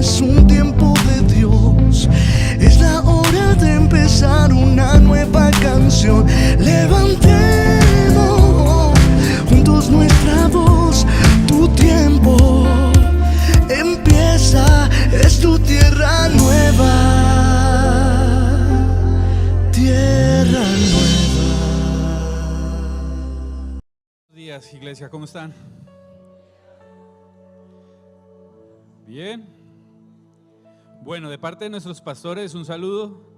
es un tiempo de Dios. Es la hora de empezar una nueva canción. Levantemos juntos nuestra voz. Tu tiempo empieza, es tu tierra nueva. Tierra nueva. Buenos días, iglesia, ¿cómo están? Bien. Bueno, de parte de nuestros pastores, un saludo,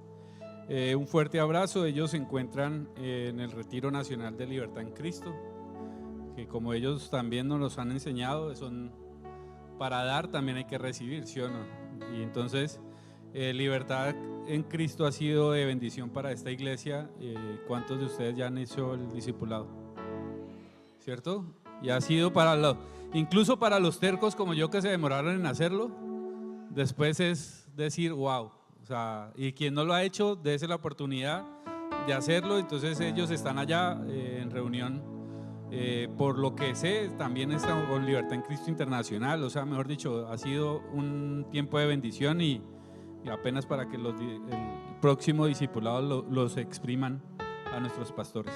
un fuerte abrazo. Ellos se encuentran en el Retiro Nacional de Libertad en Cristo, que como ellos también nos los han enseñado, son para dar también hay que recibir, ¿sí o no? Y entonces, Libertad en Cristo ha sido de bendición para esta iglesia. ¿Cuántos de ustedes ya han hecho el discipulado? ¿Cierto? Y ha sido incluso para los tercos como yo que se demoraron en hacerlo. Después es decir, wow, o sea, y quien no lo ha hecho, dése la oportunidad de hacerlo. Entonces ellos están allá en reunión, por lo que sé, también están con Libertad en Cristo Internacional. O sea, mejor dicho, ha sido un tiempo de bendición y apenas para que el próximo discipulado los expriman a nuestros pastores.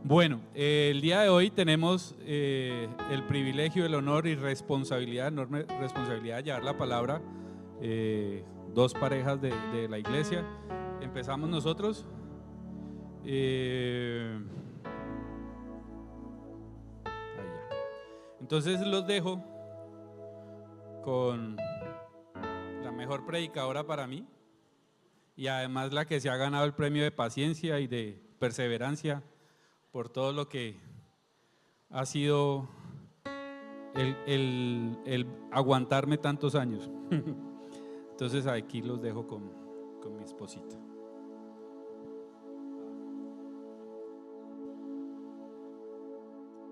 Bueno, el día de hoy tenemos el privilegio, el honor y responsabilidad, enorme responsabilidad de llevar la palabra, dos parejas de la iglesia. Empezamos nosotros. Ahí ya. Entonces los dejo con la mejor predicadora para mí y además la que se ha ganado el premio de paciencia y de perseverancia por todo lo que ha sido el aguantarme tantos años. Entonces aquí los dejo con mi esposita.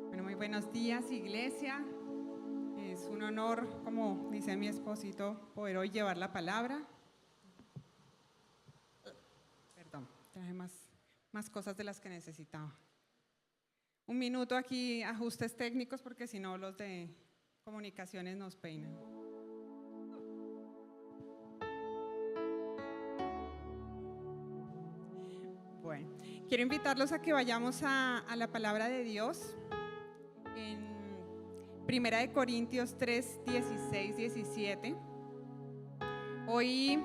Bueno, muy buenos días, iglesia. Es un honor, como dice mi esposito, poder hoy llevar la palabra. Perdón, traje más cosas de las que necesitaba. Un minuto aquí, ajustes técnicos, porque si no los de comunicaciones nos peinan. Bueno, quiero invitarlos a que vayamos a la palabra de Dios en 1 Corintios 3, 16, 17. Hoy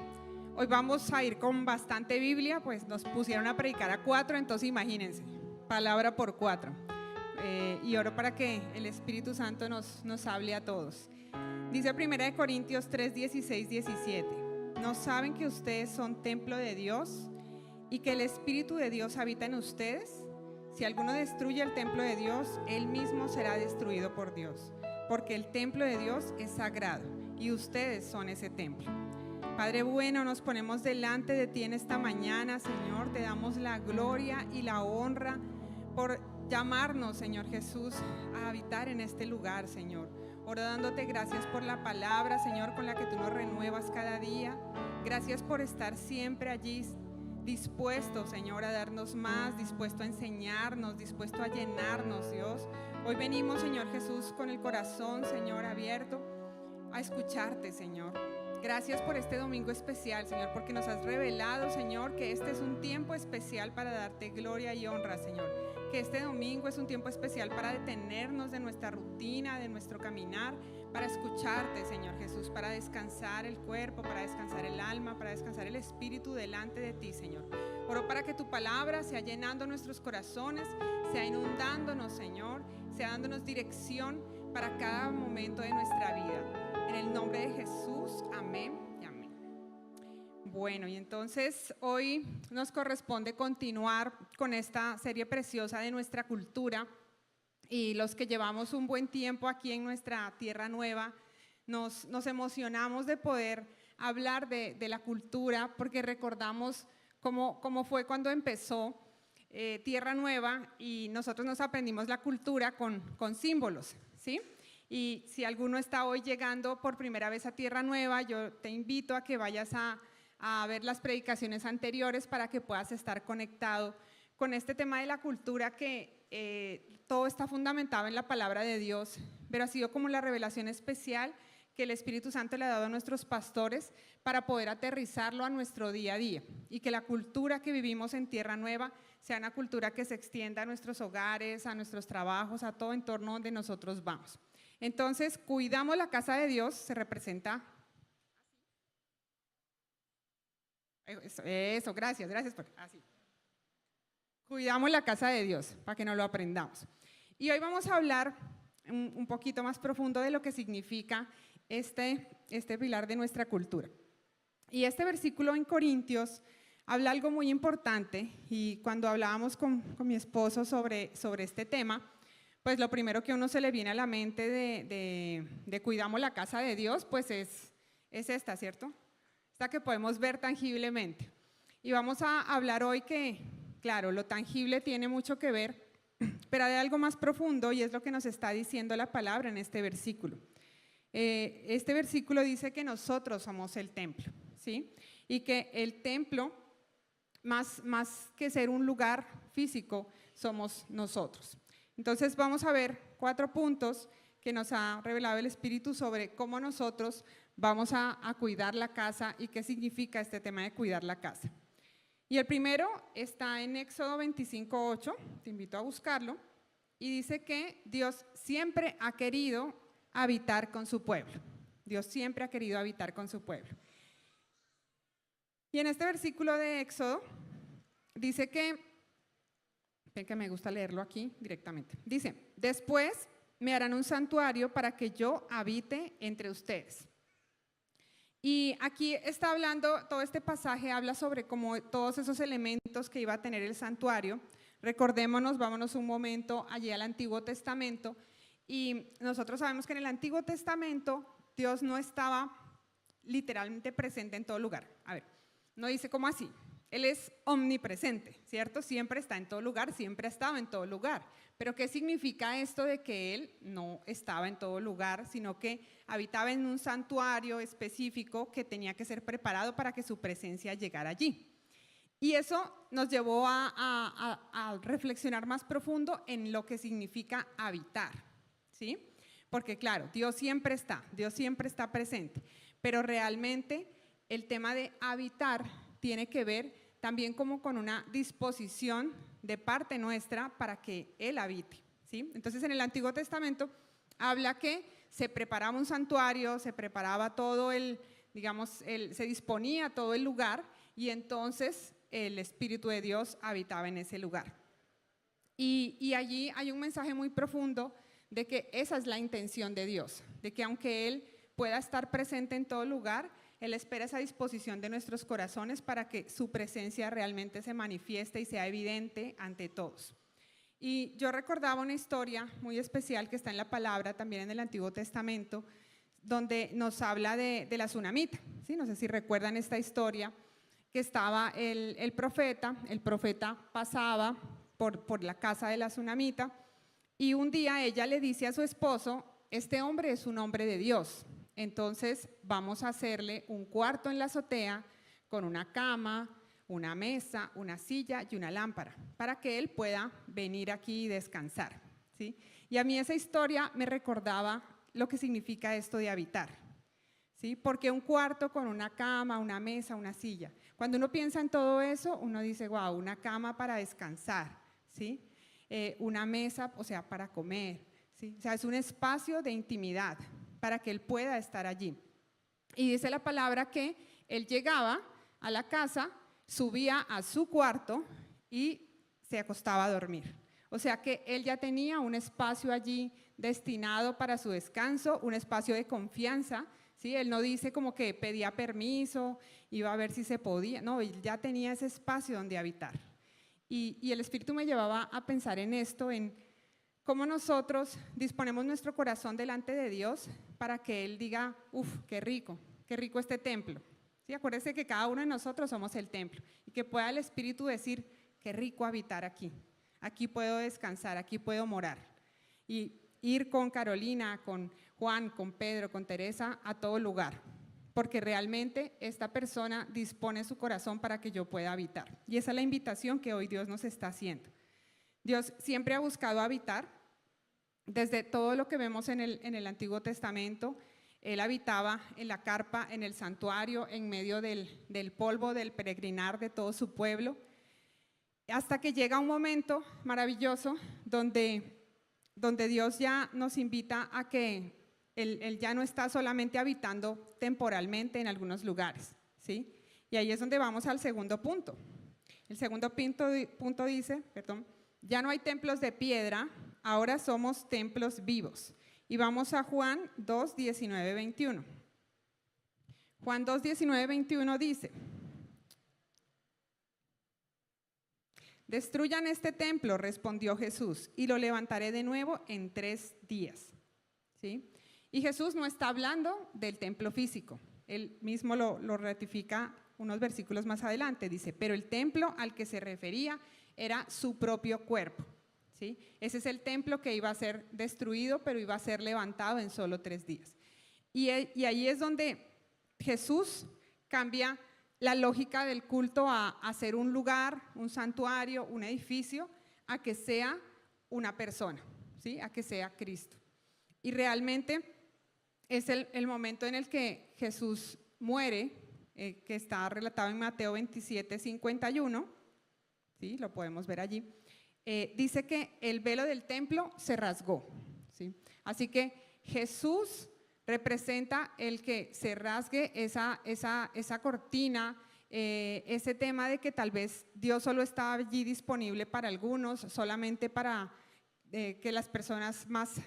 vamos a ir con bastante Biblia, pues nos pusieron a predicar a 4, entonces imagínense, palabra por 4. Y oro para que el Espíritu Santo nos hable a todos. Dice 1 Corintios 3, 16, 17. ¿No saben que ustedes son templo de Dios y que el Espíritu de Dios habita en ustedes? Si alguno destruye el templo de Dios, él mismo será destruido por Dios, porque el templo de Dios es sagrado y ustedes son ese templo. Padre bueno, nos ponemos delante de ti en esta mañana, Señor. Te damos la gloria y la honra por llamarnos, Señor Jesús, a habitar en este lugar, Señor. Oro dándote gracias por la palabra, Señor, con la que tú nos renuevas cada día. Gracias por estar siempre allí dispuesto, Señor, a darnos más, dispuesto a enseñarnos, dispuesto a llenarnos, Dios. Hoy venimos, Señor Jesús, con el corazón, Señor, abierto a escucharte, Señor. Gracias por este domingo especial, Señor, porque nos has revelado, Señor, que este es un tiempo especial para darte gloria y honra, Señor. Que este domingo es un tiempo especial para detenernos de nuestra rutina, de nuestro caminar, para escucharte, Señor Jesús, para descansar el cuerpo, para descansar el alma, para descansar el espíritu delante de ti, Señor. Oro para que tu palabra sea llenando nuestros corazones, sea inundándonos, Señor, sea dándonos dirección para cada momento de nuestra vida. En el nombre de Jesús, amén y amén. Bueno, y entonces hoy nos corresponde continuar con esta serie preciosa de nuestra cultura, y los que llevamos un buen tiempo aquí en nuestra tierra nueva nos emocionamos de poder hablar de la cultura, porque recordamos cómo fue cuando empezó Tierra Nueva, y nosotros nos aprendimos la cultura con símbolos, ¿sí? Y si alguno está hoy llegando por primera vez a Tierra Nueva, yo te invito a que vayas a ver las predicaciones anteriores para que puedas estar conectado con este tema de la cultura, que todo está fundamentado en la palabra de Dios, pero ha sido como la revelación especial que el Espíritu Santo le ha dado a nuestros pastores para poder aterrizarlo a nuestro día a día y que la cultura que vivimos en Tierra Nueva sea una cultura que se extienda a nuestros hogares, a nuestros trabajos, a todo entorno donde nosotros vamos. Entonces, cuidamos la casa de Dios, se representa. Eso, gracias así. Cuidamos la casa de Dios, para que nos lo aprendamos. Y hoy vamos a hablar un poquito más profundo de lo que significa este pilar de nuestra cultura. Y este versículo en Corintios habla algo muy importante, y cuando hablábamos con mi esposo sobre este tema, pues lo primero que a uno se le viene a la mente de cuidamos la casa de Dios, pues es esta, ¿cierto? Esta que podemos ver tangiblemente. Y vamos a hablar hoy que, claro, lo tangible tiene mucho que ver, pero hay algo más profundo y es lo que nos está diciendo la palabra en este versículo. Este versículo dice que nosotros somos el templo, ¿sí? Y que el templo, más que ser un lugar físico, somos nosotros. Entonces vamos a ver 4 puntos que nos ha revelado el Espíritu sobre cómo nosotros vamos a cuidar la casa y qué significa este tema de cuidar la casa. Y el primero está en Éxodo 25:8, te invito a buscarlo, y dice que Dios siempre ha querido habitar con su pueblo. Dios siempre ha querido habitar con su pueblo. Y en este versículo de Éxodo dice que, ven que me gusta leerlo aquí directamente, dice, después me harán un santuario para que yo habite entre ustedes. Y aquí está hablando, todo este pasaje habla sobre como todos esos elementos que iba a tener el santuario. Recordémonos, vámonos un momento allí al Antiguo Testamento, y nosotros sabemos que en el Antiguo Testamento Dios no estaba literalmente presente en todo lugar. A ver, no dice ¿cómo así? Él es omnipresente, ¿cierto? Siempre está en todo lugar, siempre ha estado en todo lugar. Pero ¿qué significa esto de que Él no estaba en todo lugar, sino que habitaba en un santuario específico que tenía que ser preparado para que su presencia llegara allí? Y eso nos llevó a reflexionar más profundo en lo que significa habitar, ¿sí? Porque claro, Dios siempre está presente, pero realmente el tema de habitar tiene que ver también como con una disposición de parte nuestra para que Él habite, ¿sí? Entonces en el Antiguo Testamento habla que se preparaba un santuario, se preparaba todo se disponía todo el lugar, y entonces el Espíritu de Dios habitaba en ese lugar. Y allí hay un mensaje muy profundo de que esa es la intención de Dios, de que aunque Él pueda estar presente en todo lugar, Él espera esa disposición de nuestros corazones para que su presencia realmente se manifieste y sea evidente ante todos. Y yo recordaba una historia muy especial que está en la palabra, también en el Antiguo Testamento, donde nos habla de la tsunamita, ¿sí? No sé si recuerdan esta historia, que estaba el profeta pasaba por la casa de la tsunamita, y un día ella le dice a su esposo, este hombre es un hombre de Dios, entonces vamos a hacerle un cuarto en la azotea con una cama, una mesa, una silla y una lámpara, para que él pueda venir aquí y descansar, ¿sí? Y a mí esa historia me recordaba lo que significa esto de habitar, ¿sí? Porque un cuarto con una cama, una mesa, una silla. Cuando uno piensa en todo eso, uno dice, wow, una cama para descansar, ¿sí? Una mesa, o sea, para comer, ¿sí? O sea, es un espacio de intimidad para que él pueda estar allí. Y dice la palabra que él llegaba a la casa, subía a su cuarto y se acostaba a dormir. O sea que él ya tenía un espacio allí destinado para su descanso, un espacio de confianza, ¿sí? Él no dice como que pedía permiso, iba a ver si se podía, no, él ya tenía ese espacio donde habitar. Y el Espíritu me llevaba a pensar en esto, en cómo nosotros disponemos nuestro corazón delante de Dios para que Él diga, qué rico este templo. ¿Sí? Acuérdense que cada uno de nosotros somos el templo y que pueda el Espíritu decir, qué rico habitar aquí. Aquí puedo descansar, aquí puedo morar. Y ir con Carolina, con Juan, con Pedro, con Teresa a todo lugar. Porque realmente esta persona dispone su corazón para que yo pueda habitar. Y esa es la invitación que hoy Dios nos está haciendo. Dios siempre ha buscado habitar. Desde todo lo que vemos en el Antiguo Testamento, Él habitaba en la carpa, en el santuario, en medio del polvo, del peregrinar de todo su pueblo, hasta que llega un momento maravilloso donde Dios ya nos invita a que Él ya no está solamente habitando temporalmente en algunos lugares, ¿sí? Y ahí es donde vamos al segundo punto. El segundo punto dice, ya no hay templos de piedra, ahora somos templos vivos. Y vamos a Juan 2, 19, 21. Juan 2, 19, 21 dice: destruyan este templo, respondió Jesús, y lo levantaré de nuevo en 3 días. ¿Sí? Y Jesús no está hablando del templo físico. Él mismo lo ratifica unos versículos más adelante. Dice, pero el templo al que se refería era su propio cuerpo. ¿Sí? Ese es el templo que iba a ser destruido, pero iba a ser levantado en solo 3 días. Y ahí es donde Jesús cambia la lógica del culto a ser un lugar, un santuario, un edificio, a que sea una persona, ¿sí? A que sea Cristo. Y realmente es el momento en el que Jesús muere, que está relatado en Mateo 27, 51, ¿sí? Lo podemos ver allí. Dice que el velo del templo se rasgó, ¿sí? Así que Jesús representa el que se rasgue esa cortina, ese tema de que tal vez Dios solo está allí disponible para algunos, solamente para que las personas más,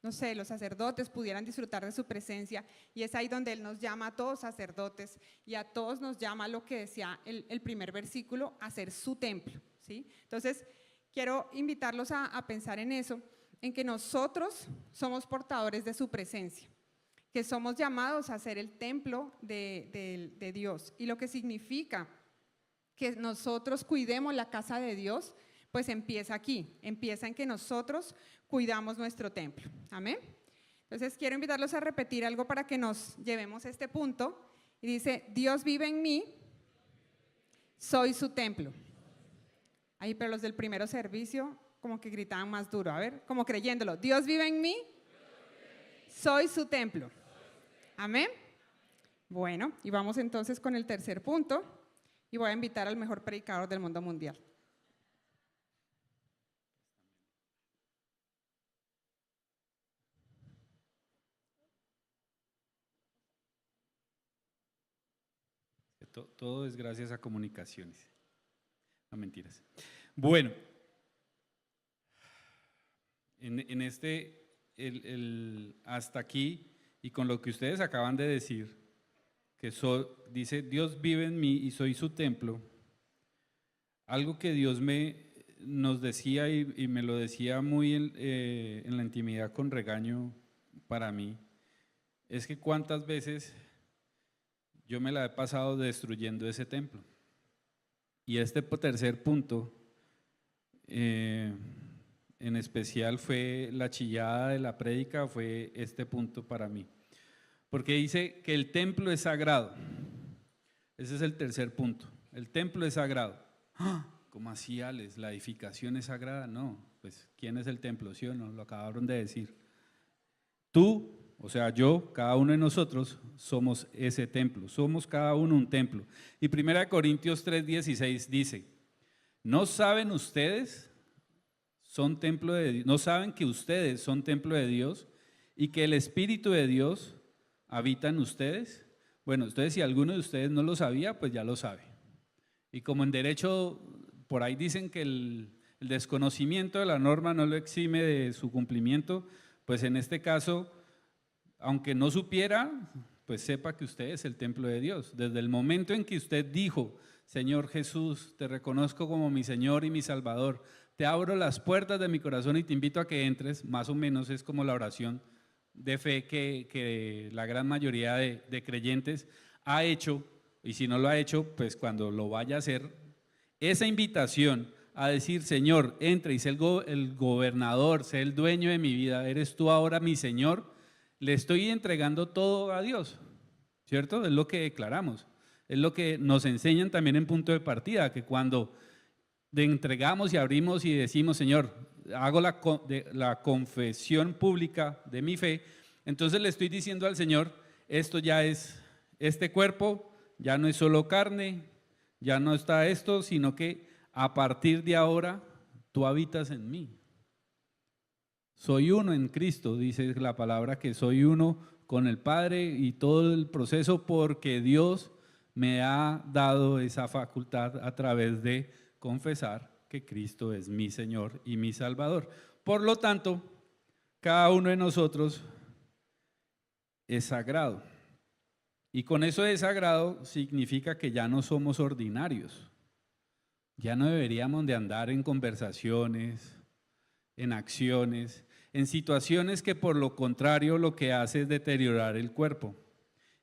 no sé, los sacerdotes pudieran disfrutar de su presencia, y es ahí donde Él nos llama a todos sacerdotes y a todos nos llama, lo que decía el primer versículo, a ser su templo, ¿sí? Entonces, quiero invitarlos a pensar en eso, en que nosotros somos portadores de su presencia, que somos llamados a ser el templo de Dios, y lo que significa que nosotros cuidemos la casa de Dios, pues empieza aquí, empieza en que nosotros cuidamos nuestro templo. Amén. Entonces quiero invitarlos a repetir algo para que nos llevemos a este punto, y dice: Dios vive en mí, soy su templo. Ahí, pero los del primero servicio como que gritaban más duro, a ver, como creyéndolo: Dios vive en mí, soy su templo. Amén. Bueno, y vamos entonces con el tercer punto, y voy a invitar al mejor predicador del mundo mundial. Todo es gracias a comunicaciones. No, mentiras. Bueno, hasta aquí, y con lo que ustedes acaban de decir, que dice Dios vive en mí y soy su templo, algo que Dios nos decía y me lo decía muy en la intimidad con regaño para mí, es que cuántas veces yo me la he pasado destruyendo ese templo. Y este tercer punto, en especial, fue la chillada de la prédica, fue este punto para mí. Porque dice que el templo es sagrado. Ese es el tercer punto. El templo es sagrado. ¿Cómo así, Alex? ¿La edificación es sagrada? No, pues ¿quién es el templo? ¿Sí o no? Lo acabaron de decir. Tú, o sea, yo, cada uno de nosotros somos ese templo, somos cada uno un templo. Y 1 Corintios 3:16 dice: ¿no saben ustedes son templo de Dios? ¿No saben que ustedes son templo de Dios y que el Espíritu de Dios habita en ustedes? Bueno, entonces si alguno de ustedes no lo sabía, pues ya lo sabe. Y como en derecho, por ahí dicen que el desconocimiento de la norma no lo exime de su cumplimiento, pues en este caso, aunque no supiera, pues sepa que usted es el templo de Dios. Desde el momento en que usted dijo: Señor Jesús, te reconozco como mi Señor y mi Salvador, te abro las puertas de mi corazón y te invito a que entres, más o menos es como la oración de fe que la gran mayoría de creyentes ha hecho, y si no lo ha hecho, pues cuando lo vaya a hacer, esa invitación a decir: Señor, entra y sé el gobernador, sé el dueño de mi vida, eres tú ahora mi Señor. Le estoy entregando todo a Dios, ¿cierto? Es lo que declaramos, es lo que nos enseñan también en punto de partida, que cuando entregamos y abrimos y decimos: Señor, hago la confesión pública de mi fe, Entonces le estoy diciendo al Señor, esto ya es, este cuerpo ya no es solo carne, ya no está esto, sino que a partir de ahora tú habitas en mí. Soy uno en Cristo, dice la palabra que soy uno con el Padre y todo el proceso porque Dios me ha dado esa facultad a través de confesar que Cristo es mi Señor y mi Salvador. Por lo tanto, cada uno de nosotros es sagrado. Y con eso de sagrado significa que ya no somos ordinarios. Ya no deberíamos de andar en conversaciones, en acciones, en situaciones que por lo contrario lo que hace es deteriorar el cuerpo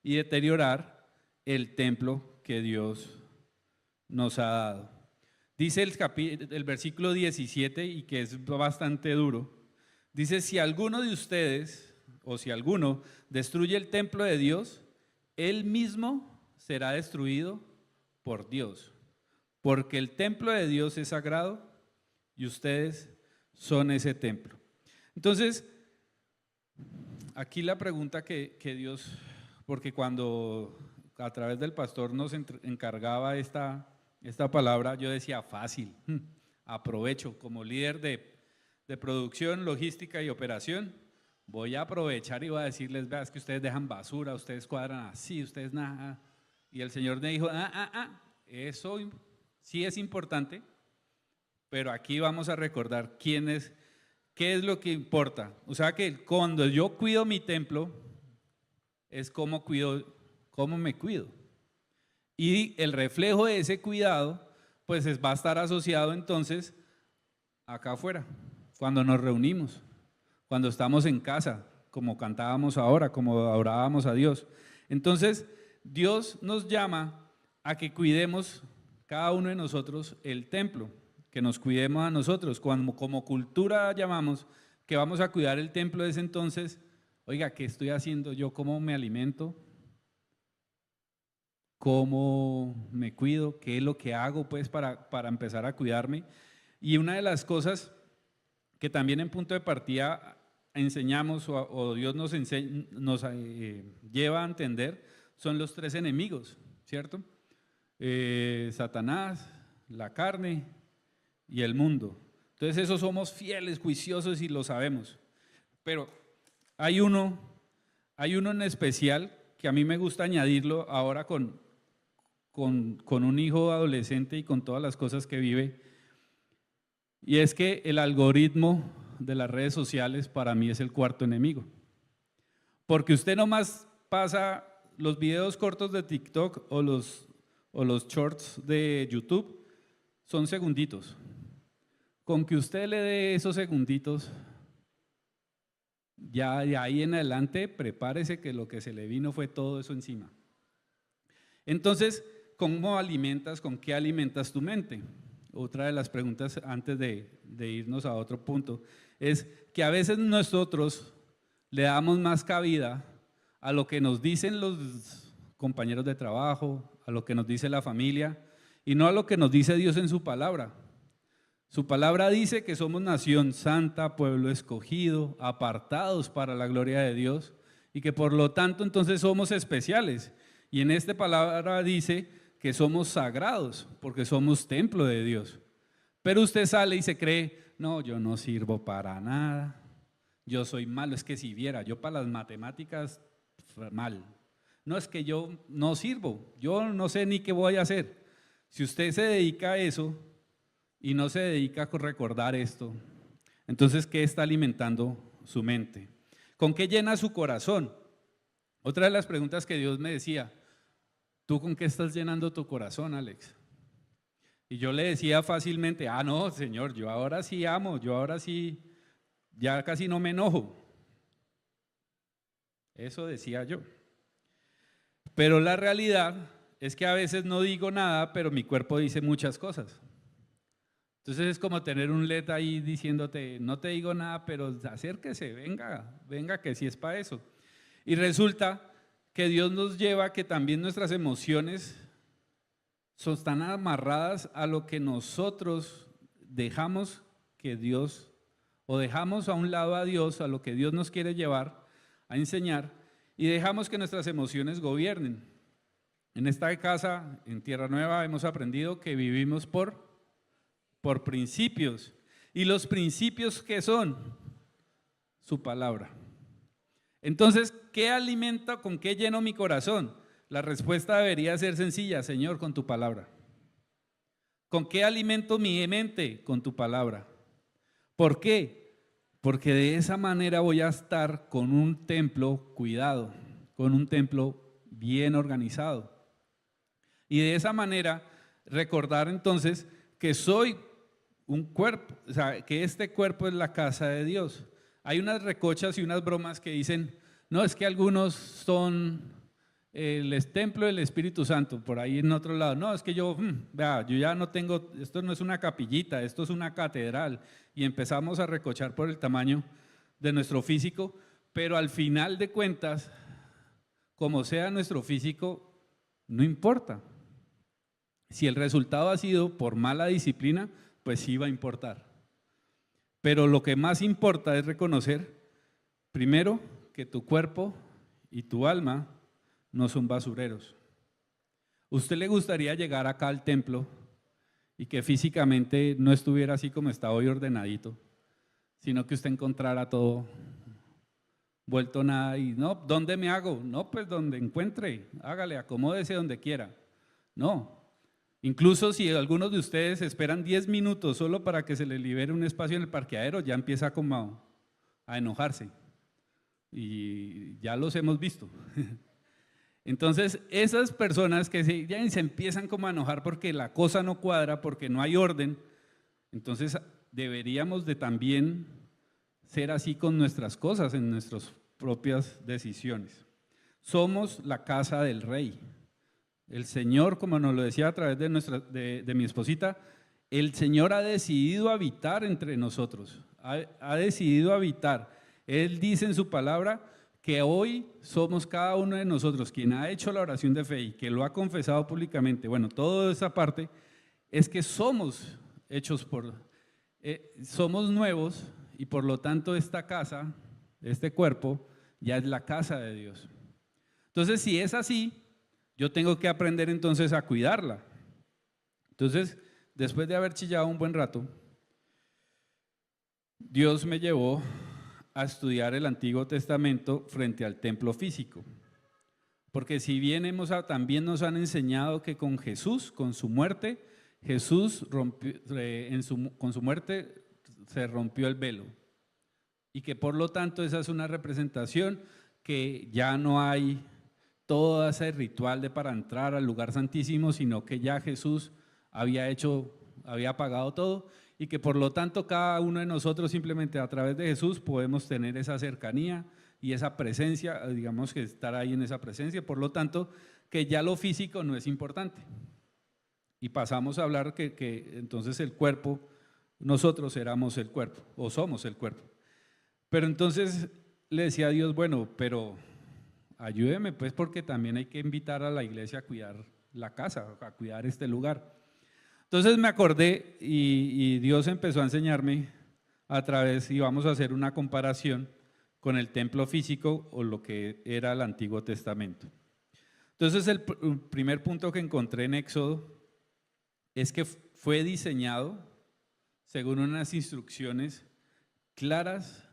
y deteriorar el templo que Dios nos ha dado. Dice el versículo 17 y que es bastante duro, dice: si alguno de ustedes o si alguno destruye el templo de Dios, él mismo será destruido por Dios, porque el templo de Dios es sagrado y ustedes son ese templo. Entonces, aquí la pregunta que Dios, porque cuando a través del pastor nos encargaba esta palabra, yo decía fácil, aprovecho como líder de producción, logística y operación, voy a aprovechar y voy a decirles, veas que ustedes dejan basura, ustedes cuadran así, ustedes nada. Y el Señor me dijo, eso sí es importante, pero aquí vamos a recordar qué es lo que importa. O sea que cuando yo cuido mi templo, es cómo me cuido. Y el reflejo de ese cuidado, pues va a estar asociado entonces acá afuera, cuando nos reunimos, cuando estamos en casa, como cantábamos ahora, como adorábamos a Dios. Entonces, Dios nos llama a que cuidemos cada uno de nosotros el templo, que nos cuidemos a nosotros. Como cultura llamamos que vamos a cuidar el templo, es entonces, oiga, ¿qué estoy haciendo yo? ¿Cómo me alimento? ¿Cómo me cuido? ¿Qué es lo que hago pues para empezar a cuidarme? Y una de las cosas que también en punto de partida enseñamos o Dios nos lleva a entender son los tres enemigos, ¿cierto? Satanás, la carne y el mundo. Entonces esos somos fieles, juiciosos y lo sabemos. Pero hay uno en especial que a mí me gusta añadirlo ahora con un hijo adolescente y con todas las cosas que vive, y es que el algoritmo de las redes sociales para mí es el cuarto enemigo, porque usted nomás pasa los videos cortos de TikTok o los shorts de YouTube, son segunditos, con que usted le dé esos segunditos, ya de ahí en adelante prepárese que lo que se le vino fue todo eso encima. Entonces, ¿cómo alimentas, con qué alimentas tu mente? Otra de las preguntas antes de irnos a otro punto es que a veces nosotros le damos más cabida a lo que nos dicen los compañeros de trabajo, a lo que nos dice la familia y no a lo que nos dice Dios en su palabra. Su palabra dice que somos nación santa, pueblo escogido, apartados para la gloria de Dios y que por lo tanto entonces somos especiales. Y en esta palabra dice que somos sagrados porque somos templo de Dios. Pero usted sale y se cree, no, yo no sirvo para nada, yo soy malo, es que si viera, yo para las matemáticas, mal. No, es que yo no sirvo, yo no sé ni qué voy a hacer. Si usted se dedica a eso y no se dedica a recordar esto, entonces, ¿qué está alimentando su mente? ¿Con qué llena su corazón? Otra de las preguntas que Dios me decía, ¿tú con qué estás llenando tu corazón, Alex? Y yo le decía fácilmente, no, Señor, yo ahora sí amo, yo ahora sí, ya casi no me enojo. Eso decía yo. Pero la realidad es que a veces no digo nada, pero mi cuerpo dice muchas cosas. Entonces es como tener un LED ahí diciéndote, no te digo nada, pero acérquese, venga, que sí es para eso. Y resulta que Dios nos lleva a que también nuestras emociones están amarradas a lo que nosotros dejamos que Dios, o dejamos a un lado a Dios, a lo que Dios nos quiere llevar, a enseñar y dejamos que nuestras emociones gobiernen. En esta casa, en Tierra Nueva, hemos aprendido que vivimos por principios. ¿Y los principios qué son? Su palabra. Entonces, ¿qué alimenta, con qué lleno mi corazón? La respuesta debería ser sencilla: Señor, con tu palabra. ¿Con qué alimento mi mente? Con tu palabra. ¿Por qué? Porque de esa manera voy a estar con un templo cuidado, con un templo bien organizado. Y de esa manera recordar entonces que soy un cuerpo, o sea, que este cuerpo es la casa de Dios. Hay unas recochas y unas bromas que dicen, no, es que algunos son el templo del Espíritu Santo, por ahí en otro lado. No, es que yo ya no tengo, esto no es una capillita, esto es una catedral. Y empezamos a recochar por el tamaño de nuestro físico, pero al final de cuentas, como sea nuestro físico, no importa. Si el resultado ha sido por mala disciplina, pues sí va a importar. Pero lo que más importa es reconocer, primero, que tu cuerpo y tu alma no son basureros. ¿Usted le gustaría llegar acá al templo y que físicamente no estuviera así como está hoy ordenadito, sino que usted encontrara todo vuelto nada y no, ¿dónde me hago? No, pues donde encuentre, hágale, acomódese donde quiera. No, incluso si algunos de ustedes esperan 10 minutos solo para que se les libere un espacio en el parqueadero, ya empieza como a enojarse y ya los hemos visto. Entonces esas personas que ya se empiezan como a enojar porque la cosa no cuadra, porque no hay orden, entonces deberíamos de también ser así con nuestras cosas, en nuestras propias decisiones. Somos la casa del Rey. El Señor, como nos lo decía a través de mi esposita, el Señor ha decidido habitar entre nosotros, ha decidido habitar. Él dice en su palabra que hoy somos cada uno de nosotros quien ha hecho la oración de fe y que lo ha confesado públicamente. Bueno, toda esa parte es que somos hechos somos nuevos y por lo tanto esta casa, este cuerpo, ya es la casa de Dios. Entonces, si es así, yo tengo que aprender entonces a cuidarla. Entonces, después de haber chillado un buen rato, Dios me llevó a estudiar el Antiguo Testamento frente al templo físico. Porque si bien también nos han enseñado que con Jesús, con su muerte, Jesús con su muerte se rompió el velo. Y que por lo tanto esa es una representación que ya no hay todo ese ritual para entrar al lugar santísimo, sino que ya Jesús había pagado todo y que por lo tanto cada uno de nosotros simplemente a través de Jesús podemos tener esa cercanía y esa presencia, digamos que estar ahí en esa presencia, por lo tanto que ya lo físico no es importante. Y pasamos a hablar que entonces el cuerpo, nosotros éramos el cuerpo o somos el cuerpo. Pero entonces le decía a Dios, bueno, pero ayúdeme pues porque también hay que invitar a la iglesia a cuidar la casa, a cuidar este lugar. Entonces me acordé y Dios empezó a enseñarme a través, y vamos a hacer una comparación con el templo físico o lo que era el Antiguo Testamento. Entonces el primer punto que encontré en Éxodo es que fue diseñado según unas instrucciones claras,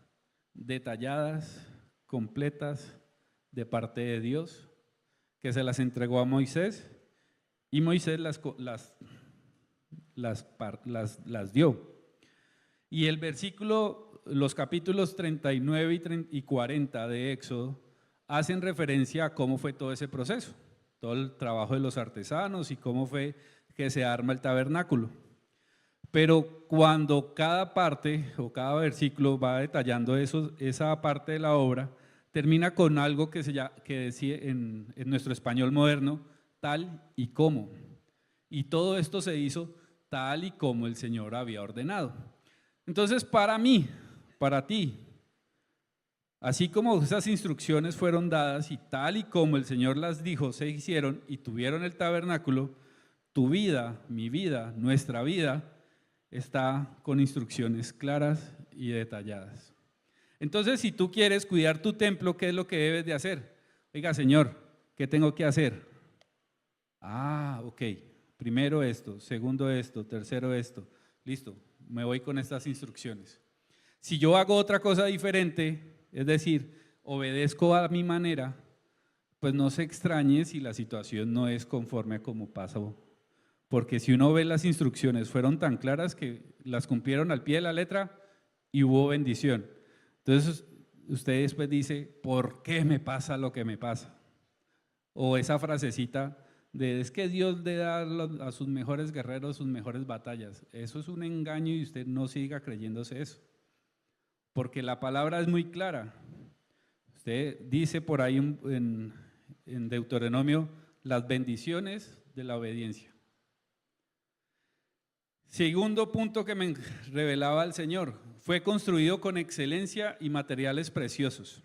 detalladas, completas de parte de Dios, que se las entregó a Moisés y Moisés las dio. Y el versículo, los capítulos 39 y 40 de Éxodo hacen referencia a cómo fue todo ese proceso, todo el trabajo de los artesanos y cómo fue que se arma el tabernáculo. Pero cuando cada parte o cada versículo va detallando esa parte de la obra, termina con algo que decía en nuestro español moderno, tal y como. Y todo esto se hizo tal y como el Señor había ordenado. Entonces, para mí, para ti, así como esas instrucciones fueron dadas y tal y como el Señor las dijo, se hicieron y tuvieron el tabernáculo, tu vida, mi vida, nuestra vida, está con instrucciones claras y detalladas. Entonces, si tú quieres cuidar tu templo, ¿qué es lo que debes de hacer? Oiga, Señor, ¿qué tengo que hacer? Ah, ok. Primero esto, segundo esto, tercero esto. Listo, me voy con estas instrucciones. Si yo hago otra cosa diferente, es decir, obedezco a mi manera, pues no se extrañe si la situación no es conforme a como pasó. Porque si uno ve las instrucciones, fueron tan claras que las cumplieron al pie de la letra y hubo bendición. Entonces, usted después dice, ¿por qué me pasa lo que me pasa? O esa frasecita de, es que Dios le da a sus mejores guerreros sus mejores batallas. Eso es un engaño y usted no siga creyéndose eso. Porque la palabra es muy clara. Usted dice por ahí en Deuteronomio, las bendiciones de la obediencia. Segundo punto que me revelaba el Señor, fue construido con excelencia y materiales preciosos.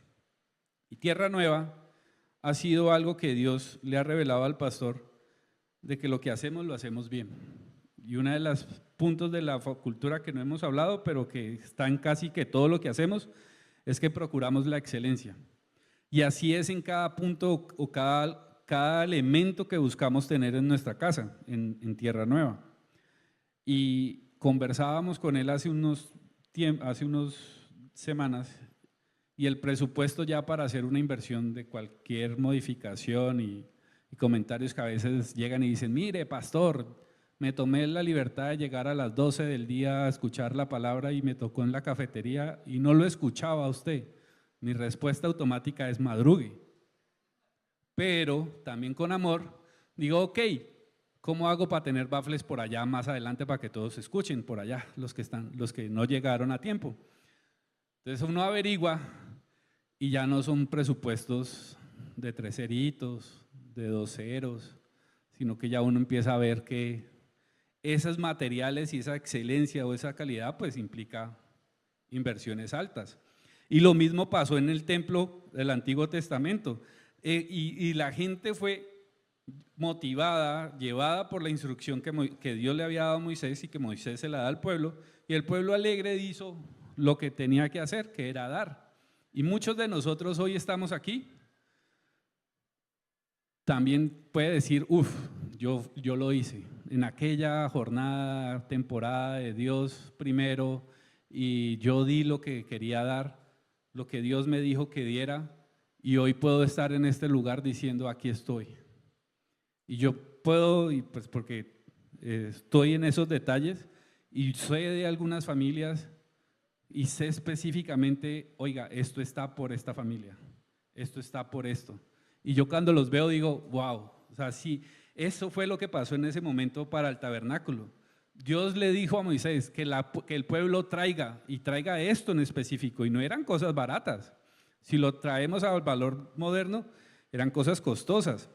Y Tierra Nueva ha sido algo que Dios le ha revelado al pastor, de que lo que hacemos lo hacemos bien. Y uno de los puntos de la cultura que no hemos hablado, pero que está en casi que todo lo que hacemos, es que procuramos la excelencia. Y así es en cada punto o cada elemento que buscamos tener en nuestra casa, en Tierra Nueva. Y conversábamos con él hace unas semanas y el presupuesto ya para hacer una inversión de cualquier modificación y comentarios que a veces llegan y dicen, mire pastor, me tomé la libertad de llegar a las 12 del día a escuchar la palabra y me tocó en la cafetería y no lo escuchaba a usted. Mi respuesta automática es madrugue. Pero también con amor digo, ok, ¿cómo hago para tener baffles por allá más adelante para que todos escuchen por allá, los que no llegaron a tiempo? Entonces uno averigua y ya no son presupuestos de 3 ceritos, de 2 ceros, sino que ya uno empieza a ver que esos materiales y esa excelencia o esa calidad pues implica inversiones altas. Y lo mismo pasó en el templo del Antiguo Testamento. Y la gente fue motivada, llevada por la instrucción que Dios le había dado a Moisés y que Moisés se la da al pueblo, y el pueblo alegre hizo lo que tenía que hacer, que era dar. Y muchos de nosotros hoy estamos aquí. También puede decir, yo lo hice en aquella jornada, temporada de Dios primero, y yo di lo que quería dar, lo que Dios me dijo que diera, y hoy puedo estar en este lugar diciendo, aquí estoy. Y yo puedo, y pues porque estoy en esos detalles, y sé de algunas familias, y sé específicamente, oiga, esto está por esta familia, esto está por esto. Y yo cuando los veo digo, wow, o sea, sí, eso fue lo que pasó en ese momento para el tabernáculo. Dios le dijo a Moisés que el pueblo traiga, y traiga esto en específico, y no eran cosas baratas. Si lo traemos al valor moderno, eran cosas costosas.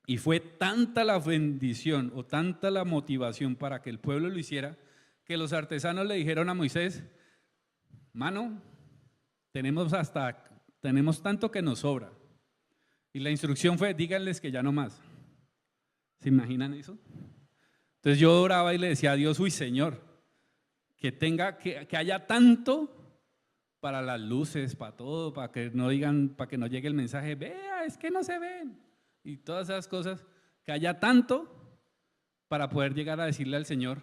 Y fue tanta la bendición o tanta la motivación para que el pueblo lo hiciera, que los artesanos le dijeron a Moisés, mano, tenemos tanto que nos sobra. Y la instrucción fue, díganles que ya no más. ¿Se imaginan eso? Entonces yo oraba y le decía a Dios, uy Señor, que haya tanto para las luces, para todo, para que no digan, para que no llegue el mensaje, vea, es que no se ven. Y todas esas cosas, que haya tanto para poder llegar a decirle al Señor,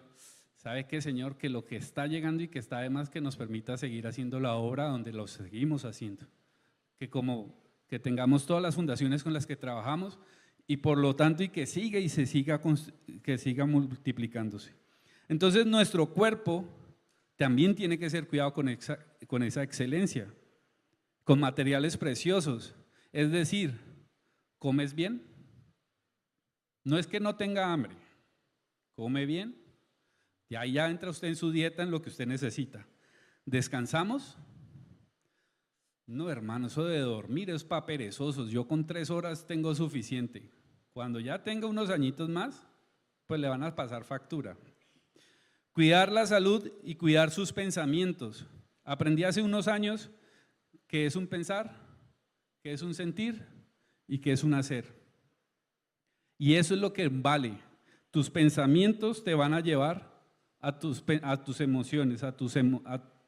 ¿sabe qué, Señor? Que lo que está llegando y que está además que nos permita seguir haciendo la obra donde lo seguimos haciendo. Que tengamos todas las fundaciones con las que trabajamos y por lo tanto y que siga y que siga multiplicándose. Entonces nuestro cuerpo también tiene que ser cuidado con esa excelencia, con materiales preciosos, es decir, ¿comes bien? No es que no tenga hambre, come bien, y ahí ya entra usted en su dieta en lo que usted necesita. ¿Descansamos? No, hermano, eso de dormir es para perezosos. Yo con 3 horas tengo suficiente. Cuando ya tenga unos añitos más, pues le van a pasar factura. Cuidar la salud y cuidar sus pensamientos. Aprendí hace unos años qué es un pensar, qué es un sentir y qué es un hacer. Y eso es lo que vale. Tus pensamientos te van a llevar a tus emociones, a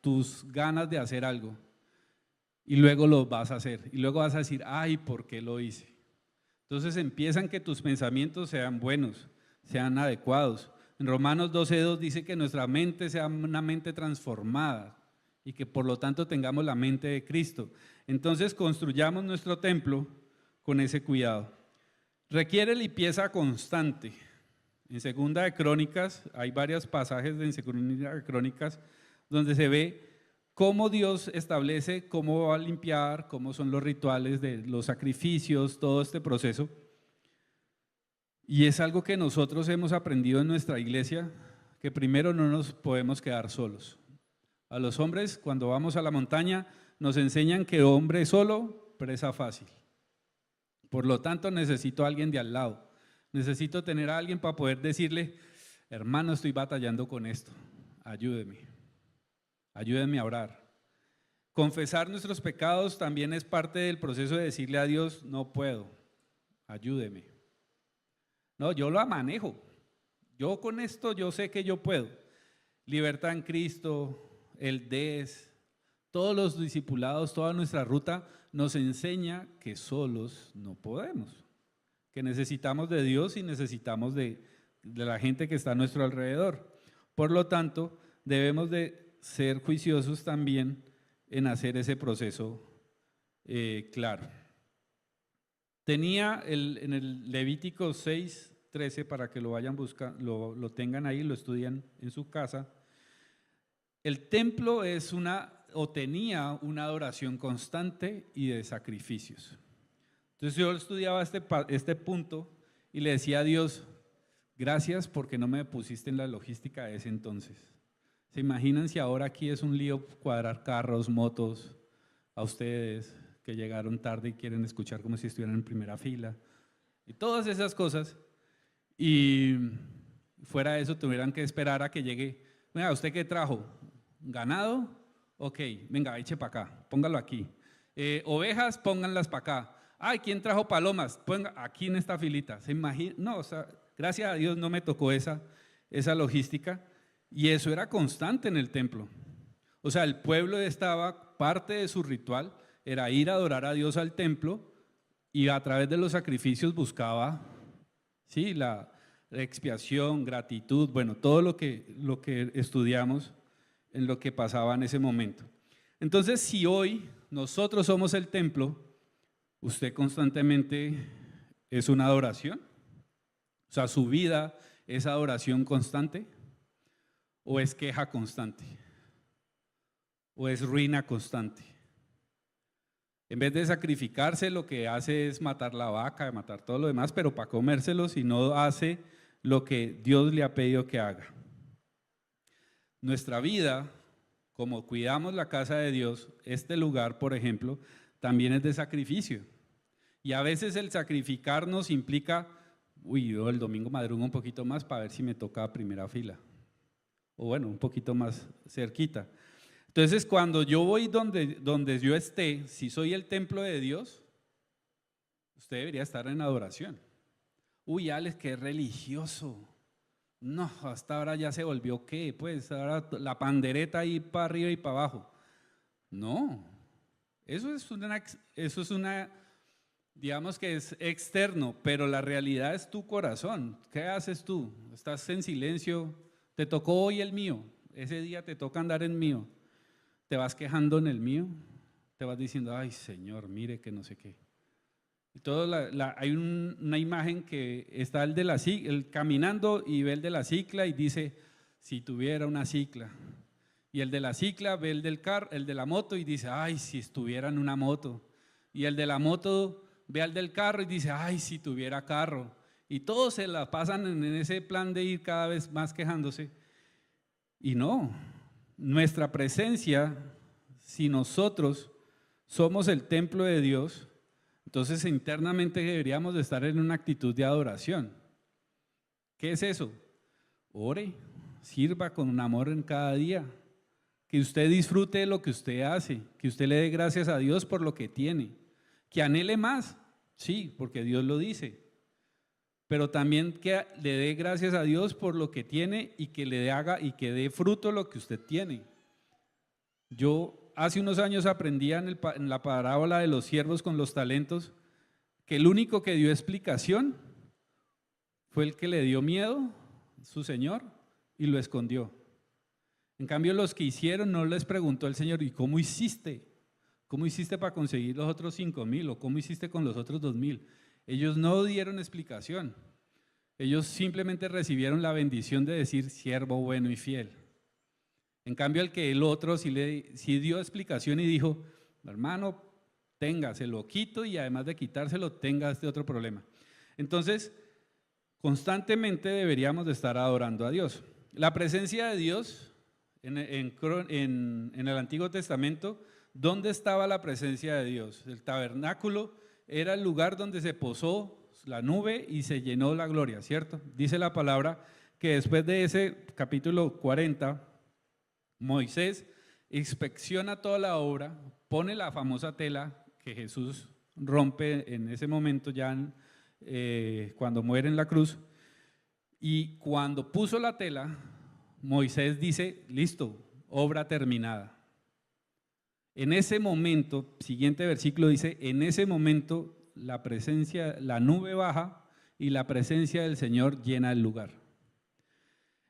tus ganas de hacer algo. y luego lo vas a hacer. Y luego vas a decir, ay, ¿por qué lo hice? Entonces empiezan que tus pensamientos sean buenos, sean adecuados. En Romanos 12:2 dice que nuestra mente sea una mente transformada y que por lo tanto tengamos la mente de Cristo. Entonces construyamos nuestro templo con ese cuidado. Requiere limpieza constante. En Segunda de Crónicas, hay varios pasajes en Segunda de Crónicas donde se ve cómo Dios establece cómo va a limpiar, cómo son los rituales de los sacrificios, todo este proceso. Y es algo que nosotros hemos aprendido en nuestra iglesia, que primero no nos podemos quedar solos. A los hombres, cuando vamos a la montaña, nos enseñan que hombre solo, presa fácil. Por lo tanto, necesito a alguien de al lado. Necesito tener a alguien para poder decirle, hermano, estoy batallando con esto, ayúdeme a orar. Confesar nuestros pecados también es parte del proceso de decirle a Dios, no puedo, ayúdeme. No, yo lo manejo, yo con esto yo sé que yo puedo. Libertad en Cristo, el DES, todos los discipulados, toda nuestra ruta nos enseña que solos no podemos, que necesitamos de Dios y necesitamos de la gente que está a nuestro alrededor. Por lo tanto, debemos de ser juiciosos también en hacer ese proceso claro. Tenía en el Levítico 6:13, para que lo vayan buscando, lo tengan ahí, lo estudian en su casa. El templo tenía una adoración constante y de sacrificios. Entonces yo estudiaba este punto y le decía a Dios, gracias porque no me pusiste en la logística de ese entonces. ¿Se imaginan si ahora aquí es un lío cuadrar carros, motos, a ustedes que llegaron tarde y quieren escuchar como si estuvieran en primera fila? Y todas esas cosas. Y fuera de eso tuvieran que esperar a que llegue. Venga, ¿usted qué trajo? ¿Ganado? Ok, venga, eche para acá, póngalo aquí. Ovejas, pónganlas para acá. Ay, ¿quién trajo palomas? Ponga aquí en esta filita. ¿Se imagina? No, o sea, gracias a Dios no me tocó esa logística. Y eso era constante en el templo. O sea, el pueblo estaba, parte de su ritual era ir a adorar a Dios al templo y a través de los sacrificios buscaba, ¿sí?, la expiación, gratitud, bueno, todo lo que estudiamos en lo que pasaba en ese momento. Entonces, si hoy nosotros somos el templo, usted constantemente es una adoración. O sea, su vida es adoración constante. ¿O es queja constante? ¿O es ruina constante? En vez de sacrificarse, lo que hace es matar la vaca, matar todo lo demás, pero para comérselos, y no hace lo que Dios le ha pedido que haga. Nuestra vida, como cuidamos la casa de Dios, este lugar, por ejemplo, también es de sacrificio. Y a veces el sacrificarnos implica, yo el domingo madrugo un poquito más para ver si me toca primera fila. O bueno, un poquito más cerquita. Entonces, cuando yo voy donde yo esté, si soy el templo de Dios, usted debería estar en adoración. Alex, qué religioso. No, hasta ahora ya se volvió ¿qué? Pues ahora la pandereta ahí para arriba y para abajo. No, eso es una, digamos que es externo, pero la realidad es tu corazón. ¿Qué haces tú? ¿Estás en silencio? ¿Te tocó hoy el mío? Ese día te toca andar en mío. ¿Te vas quejando en el mío? ¿Te vas diciendo, ay Señor, mire que no sé qué? Y hay una imagen que está el caminando y ve el de la cicla y dice, si tuviera una cicla. Y el de la cicla ve el de la moto y dice, ay, si estuviera en una moto. Y el de la moto ve al del carro y dice, ay, si tuviera carro. Y todos se la pasan en ese plan de ir cada vez más quejándose. Y no, nuestra presencia, si nosotros somos el templo de Dios, entonces internamente deberíamos de estar en una actitud de adoración. ¿Qué es eso? Ore, sirva con amor en cada día, que usted disfrute de lo que usted hace, que usted le dé gracias a Dios por lo que tiene, que anhele más, sí, porque Dios lo dice. Pero también que le dé gracias a Dios por lo que tiene y que le haga y que dé fruto lo que usted tiene. Yo hace unos años aprendía en la parábola de los siervos con los talentos que el único que dio explicación fue el que le dio miedo, su señor, y lo escondió. En cambio, los que hicieron no les preguntó el Señor, ¿y cómo hiciste? ¿Cómo hiciste para conseguir los otros 5,000? ¿O cómo hiciste con los otros 2,000? Ellos no dieron explicación. Ellos simplemente recibieron la bendición de decir siervo bueno y fiel. En cambio, el otro sí dio explicación y dijo, hermano, tenga, se lo quito y además de quitárselo, tenga este otro problema. Entonces, constantemente deberíamos de estar adorando a Dios. La presencia de Dios en el Antiguo Testamento, ¿dónde estaba la presencia de Dios? El tabernáculo era el lugar donde se posó la nube y se llenó la gloria, ¿cierto? Dice la palabra que después de ese capítulo 40, Moisés inspecciona toda la obra, pone la famosa tela que Jesús rompe en ese momento ya cuando muere en la cruz, y cuando puso la tela, Moisés dice, listo, obra terminada. En ese momento, siguiente versículo dice, en ese momento la presencia, la nube baja y la presencia del Señor llena el lugar.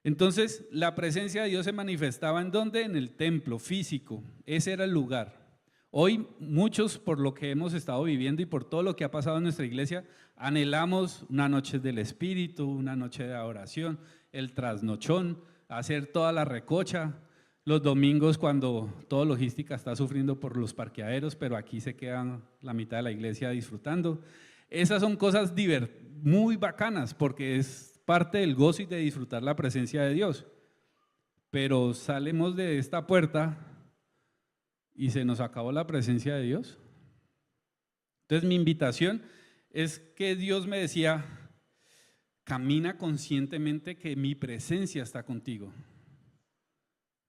Entonces, la presencia de Dios se manifestaba ¿en dónde? En el templo físico, ese era el lugar. Hoy muchos, por lo que hemos estado viviendo y por todo lo que ha pasado en nuestra iglesia, anhelamos una noche del Espíritu, una noche de adoración, el trasnochón, hacer toda la recocha, los domingos cuando toda logística está sufriendo por los parqueaderos, pero aquí se quedan la mitad de la iglesia disfrutando. Esas son cosas muy bacanas porque es parte del gozo y de disfrutar la presencia de Dios. Pero salimos de esta puerta y se nos acabó la presencia de Dios. Entonces mi invitación es que Dios me decía, camina conscientemente que mi presencia está contigo.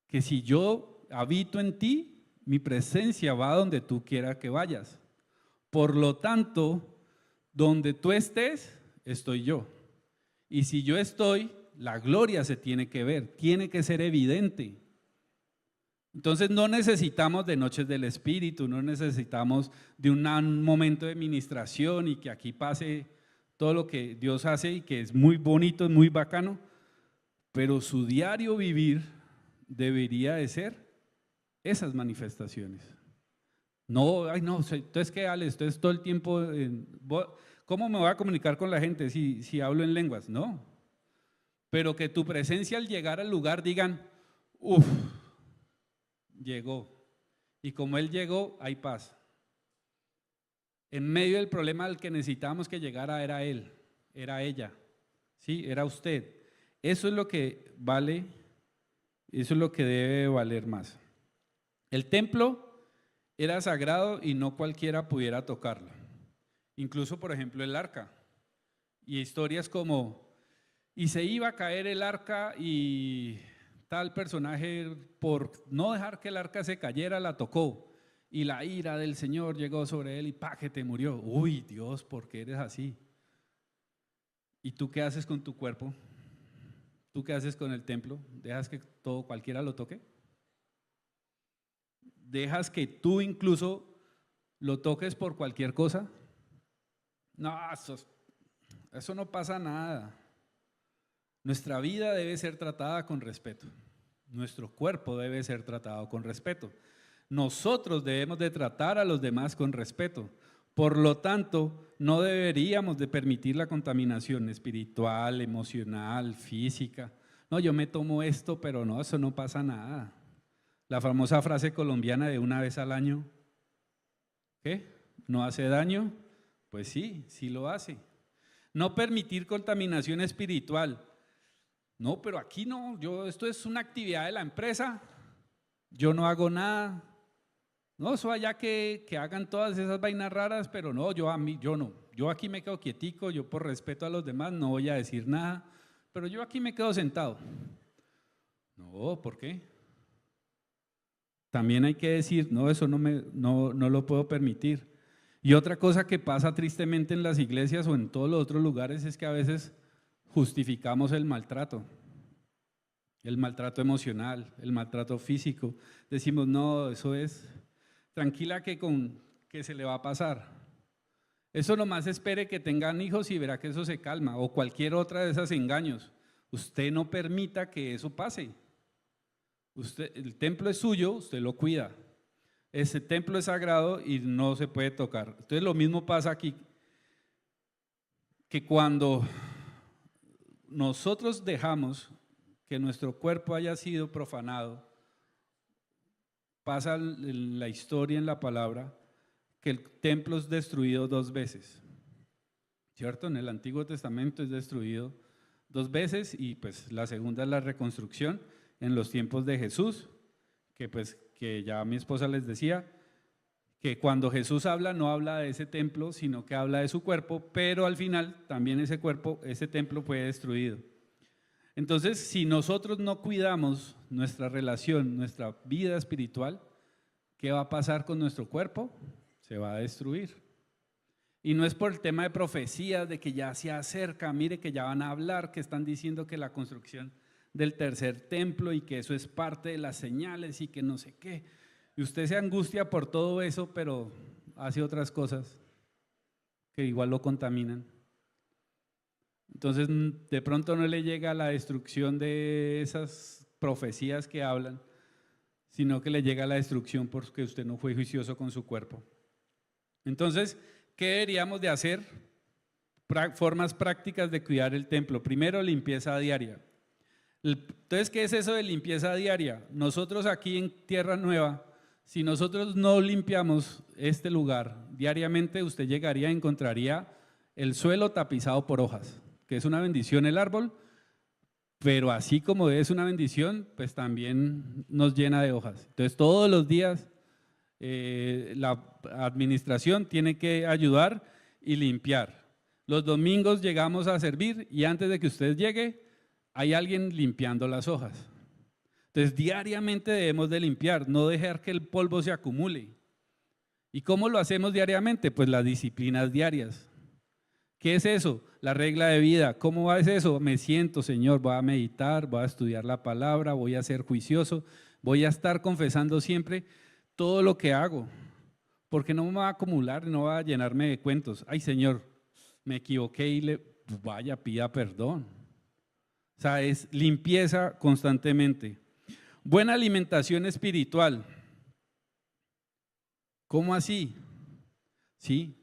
Que si yo habito en ti, mi presencia va donde tú quieras que vayas. Por lo tanto, donde tú estés, estoy yo. Y si yo estoy, la gloria se tiene que ver, tiene que ser evidente. Entonces no necesitamos de noches del Espíritu, no necesitamos de un momento de ministración y que aquí pase todo lo que Dios hace y que es muy bonito, es muy bacano, pero su diario vivir debería de ser esas manifestaciones. No, ay no, entonces ¿qué, Alex? Entonces todo el tiempo, ¿cómo me voy a comunicar con la gente si hablo en lenguas? No, pero que tu presencia al llegar al lugar digan, uff, llegó, y como Él llegó, hay paz. En medio del problema al que necesitábamos que llegara era Él, era ella, ¿sí? Era usted. Eso es lo que vale. Eso es lo que debe valer más. El templo era sagrado y no cualquiera pudiera tocarlo. Incluso, por ejemplo, el arca. Y historias como, y se iba a caer el arca y tal personaje, por no dejar que el arca se cayera, la tocó. Y la ira del Señor llegó sobre él y ¡páquete! Murió. Uy, Dios, ¿por qué eres así? ¿Y tú qué haces con tu cuerpo? ¿Tú qué haces con el templo? ¿Dejas que cualquiera lo toque? ¿Dejas que tú incluso lo toques por cualquier cosa? No, eso no pasa nada. Nuestra vida debe ser tratada con respeto. Nuestro cuerpo debe ser tratado con respeto. Nosotros debemos de tratar a los demás con respeto. Por lo tanto, no deberíamos de permitir la contaminación espiritual, emocional, física. No, yo me tomo esto, pero no, eso no pasa nada. La famosa frase colombiana de una vez al año, ¿qué? ¿No hace daño? Pues sí, sí lo hace. No permitir contaminación espiritual. No, pero aquí no, esto es una actividad de la empresa, yo no hago nada. No, eso allá que hagan todas esas vainas raras, pero no, yo no. Yo aquí me quedo quietico, yo por respeto a los demás no voy a decir nada, pero yo aquí me quedo sentado. No, ¿por qué? También hay que decir, no, eso no lo puedo permitir. Y otra cosa que pasa tristemente en las iglesias o en todos los otros lugares es que a veces justificamos el maltrato. el maltrato emocional, el maltrato físico. Decimos, no, eso es, tranquila que se le va a pasar. Eso nomás espere que tengan hijos y verá que eso se calma, o cualquier otra de esos engaños. Usted no permita que eso pase. El templo es suyo, usted lo cuida. Ese templo es sagrado y no se puede tocar. Entonces lo mismo pasa aquí, que cuando nosotros dejamos que nuestro cuerpo haya sido profanado, pasa en la historia, en la palabra, que el templo es destruido 2 veces, ¿cierto? En el Antiguo Testamento es destruido 2 veces y pues la segunda es la reconstrucción en los tiempos de Jesús, que ya mi esposa les decía, que cuando Jesús habla no habla de ese templo, sino que habla de su cuerpo, pero al final también ese templo fue destruido. Entonces, si nosotros no cuidamos nuestra relación, nuestra vida espiritual, ¿qué va a pasar con nuestro cuerpo? Se va a destruir. Y no es por el tema de profecías, de que ya se acerca, mire que ya van a hablar, que están diciendo que la construcción del tercer templo y que eso es parte de las señales y que no sé qué. Y usted se angustia por todo eso, pero hace otras cosas que igual lo contaminan. Entonces, de pronto no le llega la destrucción de esas profecías que hablan, sino que le llega la destrucción porque usted no fue juicioso con su cuerpo. Entonces, ¿qué deberíamos de hacer? Formas prácticas de cuidar el templo. Primero, limpieza diaria. Entonces, ¿qué es eso de limpieza diaria? Nosotros aquí en Tierra Nueva, si nosotros no limpiamos este lugar diariamente, usted llegaría y encontraría el suelo tapizado por hojas, que es una bendición el árbol, pero así como es una bendición, pues también nos llena de hojas. Entonces, todos los días la administración tiene que ayudar y limpiar. Los domingos llegamos a servir y antes de que usted llegue, hay alguien limpiando las hojas. Entonces, diariamente debemos de limpiar, no dejar que el polvo se acumule. ¿Y cómo lo hacemos diariamente? Pues las disciplinas diarias. ¿Qué es eso? La regla de vida. ¿Cómo es eso? Me siento, Señor, voy a meditar, voy a estudiar la palabra, voy a ser juicioso, voy a estar confesando siempre todo lo que hago, porque no me va a acumular, no va a llenarme de cuentos. Ay, Señor, me equivoqué y vaya, pida perdón. O sea, es limpieza constantemente. Buena alimentación espiritual. ¿Cómo así? Sí.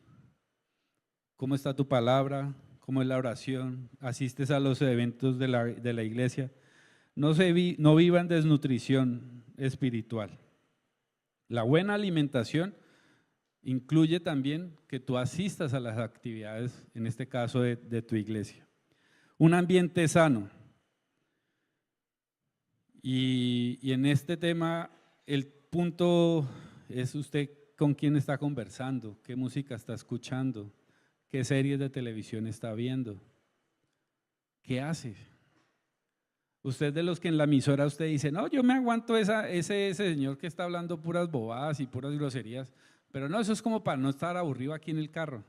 ¿Cómo está tu palabra? ¿Cómo es la oración? ¿Asistes a los eventos de la iglesia? No vivan desnutrición espiritual. La buena alimentación incluye también que tú asistas a las actividades, en este caso de tu iglesia. Un ambiente sano. Y en este tema, el punto es usted con quién está conversando, qué música está escuchando, qué series de televisión está viendo, qué hace. Usted de los que en la emisora usted dice, no, yo me aguanto ese señor que está hablando puras bobadas y puras groserías, pero no, eso es como para no estar aburrido aquí en el carro.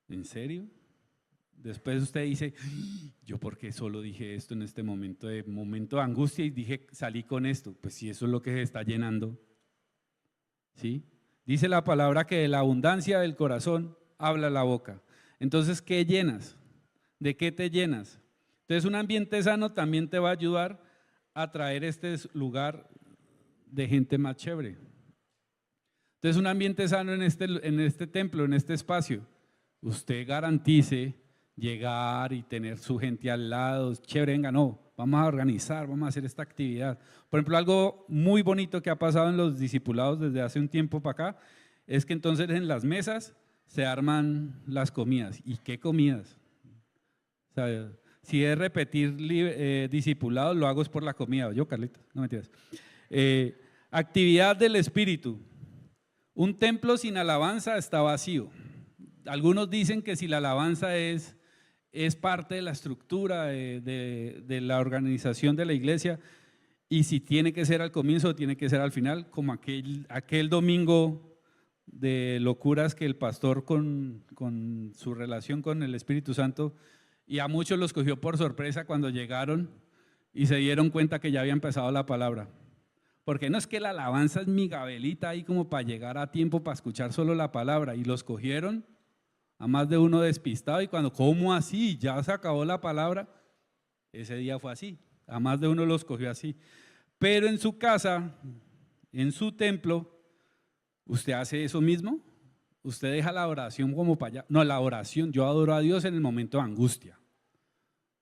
¿En serio? Después usted dice, yo por qué solo dije esto en este momento de angustia y salí con esto. Pues si eso es lo que se está llenando. ¿Sí? Dice la palabra que de la abundancia del corazón habla la boca. Entonces, ¿qué llenas? ¿De qué te llenas? Entonces, un ambiente sano también te va a ayudar a traer este lugar de gente más chévere. Entonces, un ambiente sano en este templo, en este espacio, usted garantice llegar y tener su gente al lado, chévere, venga, no, vamos a organizar, vamos a hacer esta actividad. Por ejemplo, algo muy bonito que ha pasado en los discipulados desde hace un tiempo para acá, es que entonces en las mesas se arman las comidas. ¿Y qué comidas? O sea, si es repetir discipulados, lo hago es por la comida. Yo, Carlita, no mentiras. Actividad del espíritu. Un templo sin alabanza está vacío. Algunos dicen que si la alabanza es parte de la estructura de la organización de la iglesia y si tiene que ser al comienzo o tiene que ser al final, como aquel domingo de locuras que el pastor con su relación con el Espíritu Santo, y a muchos los cogió por sorpresa cuando llegaron y se dieron cuenta que ya había empezado la palabra. Porque no es que la alabanza es mi gabelita ahí como para llegar a tiempo para escuchar solo la palabra, y los cogieron a más de uno despistado, y cuando, ¿cómo así? Ya se acabó la palabra. Ese día fue así, a más de uno los cogió así. Pero en su casa, en su templo, ¿usted hace eso mismo? ¿Usted deja la oración como para allá? No, la oración, yo adoro a Dios en el momento de angustia.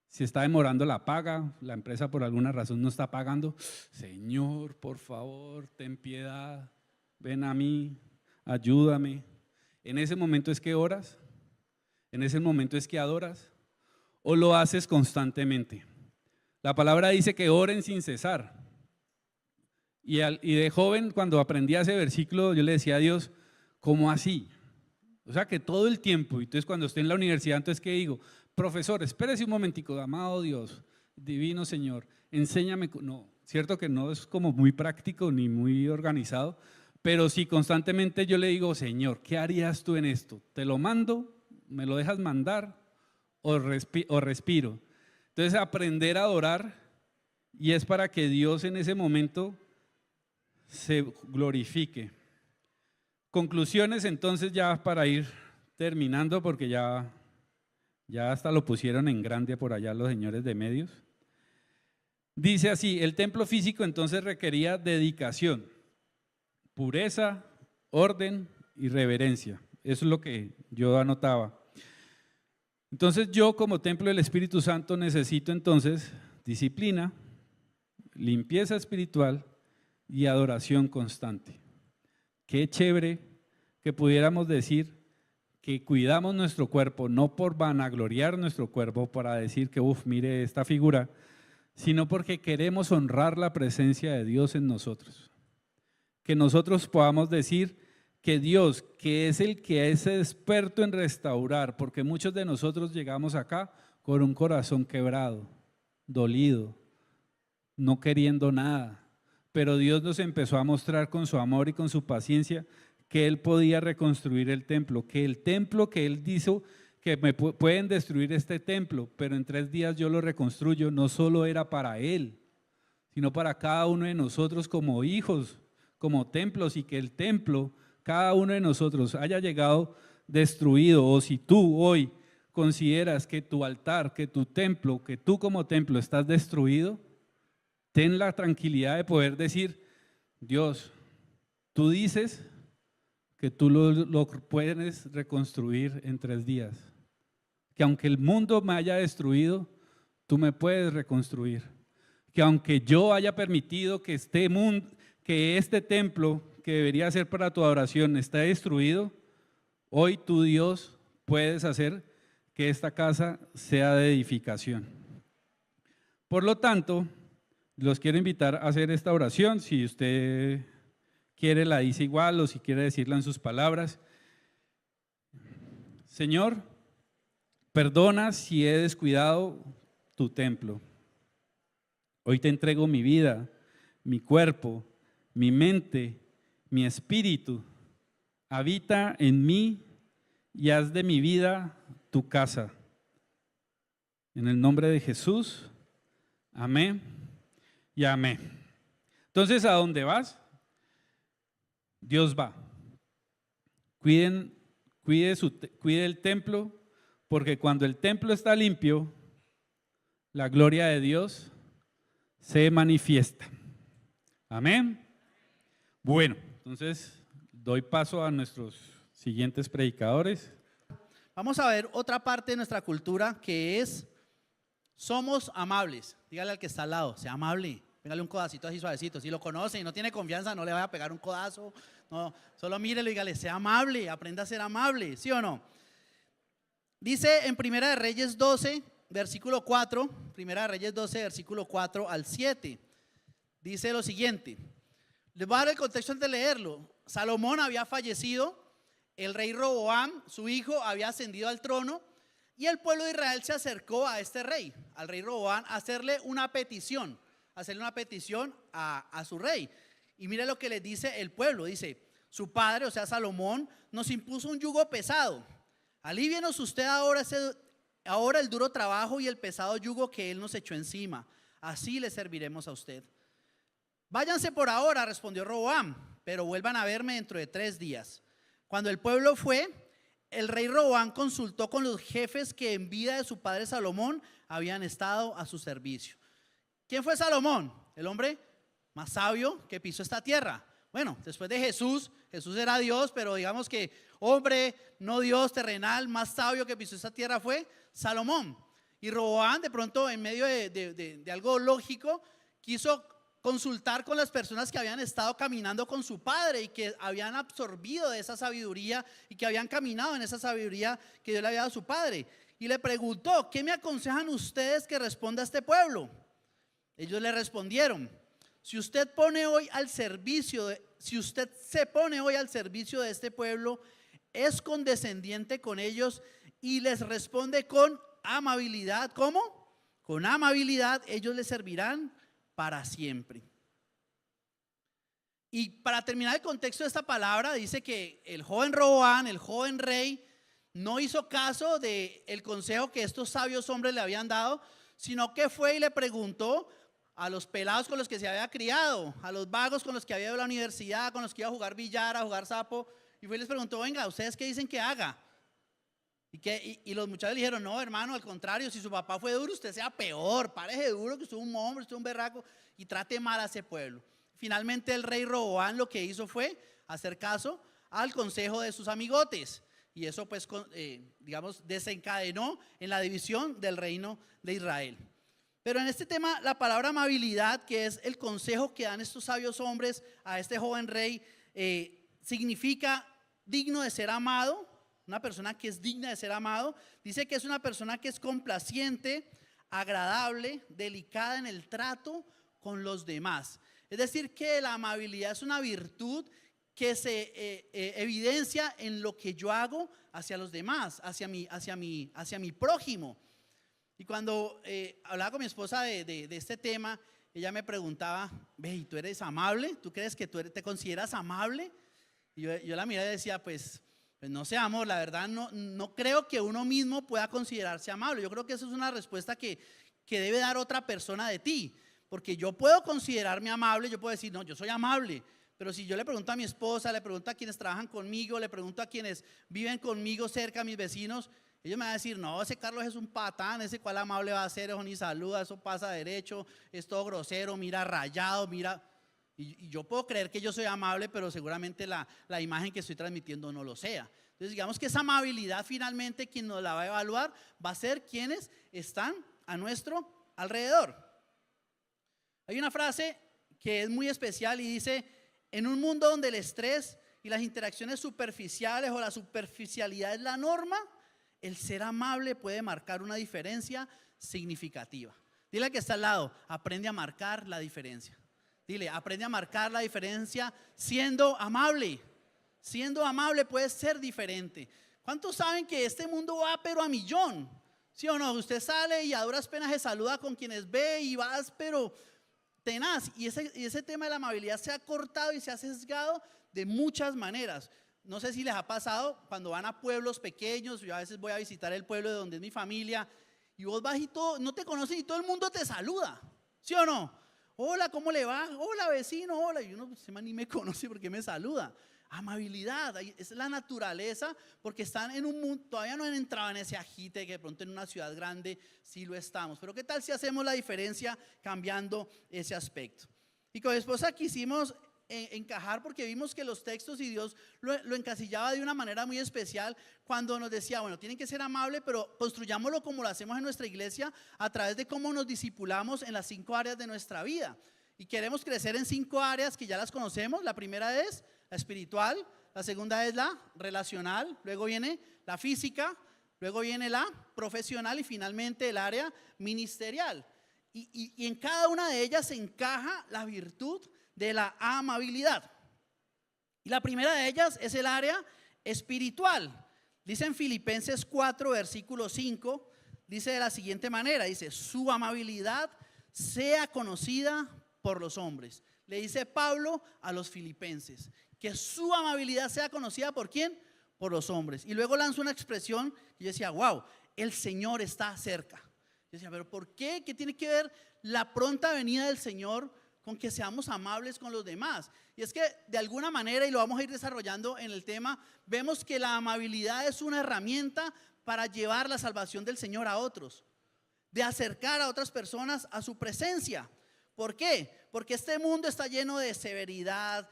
Si está demorando la paga, la empresa por alguna razón no está pagando, Señor, por favor, ten piedad, ven a mí, ayúdame. ¿En ese momento es que oras? ¿En ese momento es que adoras? ¿O lo haces constantemente? La palabra dice que oren sin cesar. Y de joven, cuando aprendí ese versículo, yo le decía a Dios, ¿cómo así? O sea, que todo el tiempo. Entonces, cuando estoy en la universidad, entonces, ¿qué digo? Profesor, espérese un momentico, amado Dios, divino Señor, enséñame. No, cierto que no es como muy práctico ni muy organizado, pero sí constantemente yo le digo, Señor, ¿qué harías tú en esto? ¿Te lo mando? ¿Me lo dejas mandar? ¿O respiro? Entonces, aprender a adorar, y es para que Dios en ese momento se glorifique. Conclusiones entonces, ya para ir terminando, porque ya hasta lo pusieron en grande por allá los señores de medios. Dice así, el templo físico entonces requería dedicación, pureza, orden y reverencia. Eso es lo que yo anotaba. Entonces yo, como templo del Espíritu Santo, necesito entonces disciplina, limpieza espiritual y adoración constante. Qué chévere que pudiéramos decir que cuidamos nuestro cuerpo, no por vanagloriar nuestro cuerpo, para decir que, mire esta figura, sino porque queremos honrar la presencia de Dios en nosotros. Que nosotros podamos decir que Dios, que es el que es experto en restaurar, porque muchos de nosotros llegamos acá con un corazón quebrado, dolido, no queriendo nada, pero Dios nos empezó a mostrar con su amor y con su paciencia que Él podía reconstruir el templo que Él dijo que pueden destruir este templo, pero en 3 días yo lo reconstruyo, no solo era para Él, sino para cada uno de nosotros como hijos, como templos, y que el templo, cada uno de nosotros haya llegado destruido, o si tú hoy consideras que tu altar, que tu templo, que tú como templo estás destruido, ten la tranquilidad de poder decir, Dios, tú dices que tú lo puedes reconstruir en 3 días, que aunque el mundo me haya destruido, tú me puedes reconstruir, que aunque yo haya permitido que este templo que debería ser para tu adoración esté destruido, hoy tú, Dios, puedes hacer que esta casa sea de edificación. Por lo tanto, los quiero invitar a hacer esta oración. Si usted quiere la dice igual, o si quiere decirla en sus palabras. Señor, perdona si he descuidado tu templo. Hoy te entrego mi vida, mi cuerpo, mi mente, mi espíritu. Habita en mí y haz de mi vida tu casa. En el nombre de Jesús, amén y amén. Entonces, ¿a dónde vas? Dios va. Cuide el templo, porque cuando el templo está limpio, la gloria de Dios se manifiesta. Amén. Bueno, entonces doy paso a nuestros siguientes predicadores. Vamos a ver otra parte de nuestra cultura, que es somos amables. Dígale al que está al lado, sea amable. Pégale un codacito así suavecito. Si lo conoce y no tiene confianza, no le vaya a pegar un codazo. No, solo mírelo y dígale, sea amable, aprenda a ser amable, ¿sí o no? Dice en Primera de Reyes 12, versículo 4, Primera de Reyes 12, versículo 4 al 7. Dice lo siguiente. Les voy a dar el contexto antes de leerlo. Salomón había fallecido, el rey Roboam, su hijo, había ascendido al trono, y el pueblo de Israel se acercó a este rey, al rey Roboam, a hacerle una petición a su rey. Y mire lo que le dice el pueblo. Dice, su padre, o sea Salomón, nos impuso un yugo pesado. Alívienos usted ahora el duro trabajo y el pesado yugo que él nos echó encima. así le serviremos a usted. Váyanse por ahora, respondió Roboam, pero vuelvan a verme dentro de 3 días. Cuando el pueblo fue, el rey Roboam consultó con los jefes que en vida de su padre Salomón habían estado a su servicio. ¿Quién fue Salomón? El hombre más sabio que pisó esta tierra. Bueno, después de Jesús, Jesús era Dios, pero digamos que hombre, no Dios, terrenal, más sabio que pisó esta tierra fue Salomón. Y Roboam, de pronto, en medio de algo lógico, quiso consultar con las personas que habían estado caminando con su padre y que habían absorbido de esa sabiduría y que habían caminado en esa sabiduría que Dios le había dado a su padre. Y le preguntó: ¿qué me aconsejan ustedes que responda a este pueblo? Ellos le respondieron: si usted se pone hoy al servicio de este pueblo, es condescendiente con ellos y les responde con amabilidad. ¿Cómo? Con amabilidad ellos le servirán para siempre. Y para terminar el contexto de esta palabra, dice que el joven Roboam, el joven rey, no hizo caso del consejo que estos sabios hombres le habían dado, sino que fue y le preguntó a los pelados con los que se había criado, a los vagos con los que había ido a la universidad, con los que iba a jugar billar, a jugar sapo, y fue y les preguntó: venga, ¿ustedes qué dicen que haga? Y los muchachos le dijeron: no, hermano, al contrario, si su papá fue duro, usted sea peor, párese duro, que usted es un hombre, usted es un berraco, y trate mal a ese pueblo. Finalmente el rey Roboam lo que hizo fue hacer caso al consejo de sus amigotes, y eso pues digamos desencadenó en la división del reino de Israel. Pero en este tema, la palabra amabilidad, que es el consejo que dan estos sabios hombres a este joven rey, significa digno de ser amado. Una persona que es digna de ser amado. Dice que es una persona que es complaciente, agradable, delicada en el trato con los demás. Es decir, que la amabilidad es una virtud que se evidencia en lo que yo hago hacia los demás, hacia mi prójimo. Y cuando hablaba con mi esposa de este tema, ella me preguntaba: ve, ¿y tú eres amable? ¿Tú crees que te consideras amable? Y yo la miré y decía: pues no sé, amor, la verdad no creo que uno mismo pueda considerarse amable. Yo creo que esa es una respuesta que debe dar otra persona de ti, porque yo puedo considerarme amable, yo puedo decir: no, yo soy amable, pero si yo le pregunto a mi esposa, le pregunto a quienes trabajan conmigo, le pregunto a quienes viven conmigo cerca, a mis vecinos, ellos me van a decir: no, ese Carlos es un patán, ese cual amable va a ser, eso ni saluda, eso pasa derecho, es todo grosero, mira rayado, mira. Y yo puedo creer que yo soy amable, pero seguramente la imagen que estoy transmitiendo no lo sea. Entonces digamos que esa amabilidad finalmente quien nos la va a evaluar va a ser quienes están a nuestro alrededor. Hay una frase que es muy especial y dice: en un mundo donde el estrés y las interacciones superficiales o la superficialidad es la norma, el ser amable puede marcar una diferencia significativa. Dile al que está al lado: aprende a marcar la diferencia. Dile: aprende a marcar la diferencia siendo amable. Siendo amable puede ser diferente. ¿Cuántos saben que este mundo va pero a millón? ¿Sí o no? Usted sale y a duras penas se saluda con quienes ve y vas pero tenaz. Y ese tema de la amabilidad se ha cortado y se ha sesgado de muchas maneras. No sé si les ha pasado cuando van a pueblos pequeños. Yo a veces voy a visitar el pueblo de donde es mi familia y vos vas y todo, no te conocen y todo el mundo te saluda. ¿Sí o no? Hola, ¿cómo le va? Hola, vecino, hola. Y uno pues, ni me conoce porque me saluda. Amabilidad, es la naturaleza, porque están en un mundo, todavía no han entrado en ese agite que de pronto en una ciudad grande sí lo estamos. Pero ¿qué tal si hacemos la diferencia cambiando ese aspecto? Y con mi esposa quisimos encajar porque vimos que los textos y Dios lo encasillaba de una manera muy especial cuando nos decía: bueno, tienen que ser amables, pero construyámoslo como lo hacemos en nuestra iglesia a través de cómo nos discipulamos en las 5 áreas de nuestra vida. Y queremos crecer en 5 áreas que ya las conocemos. La primera es la espiritual, la segunda es la relacional, luego viene la física, luego viene la profesional y finalmente el área ministerial. Y en cada una de ellas se encaja la virtud de la amabilidad. Y la primera de ellas es el área espiritual. Dice en Filipenses 4, versículo 5, dice de la siguiente manera, dice: su amabilidad sea conocida por los hombres. Le dice Pablo a los filipenses que su amabilidad sea conocida ¿por quién? Por los hombres. Y luego lanza una expresión y yo decía: wow, el Señor está cerca. Yo decía, pero ¿por qué? ¿Qué tiene que ver la pronta venida del Señor con que seamos amables con los demás? Y es que de alguna manera, y lo vamos a ir desarrollando en el tema, vemos que la amabilidad es una herramienta para llevar la salvación del Señor a otros, de acercar a otras personas a su presencia. ¿Por qué? Porque este mundo está lleno de severidad,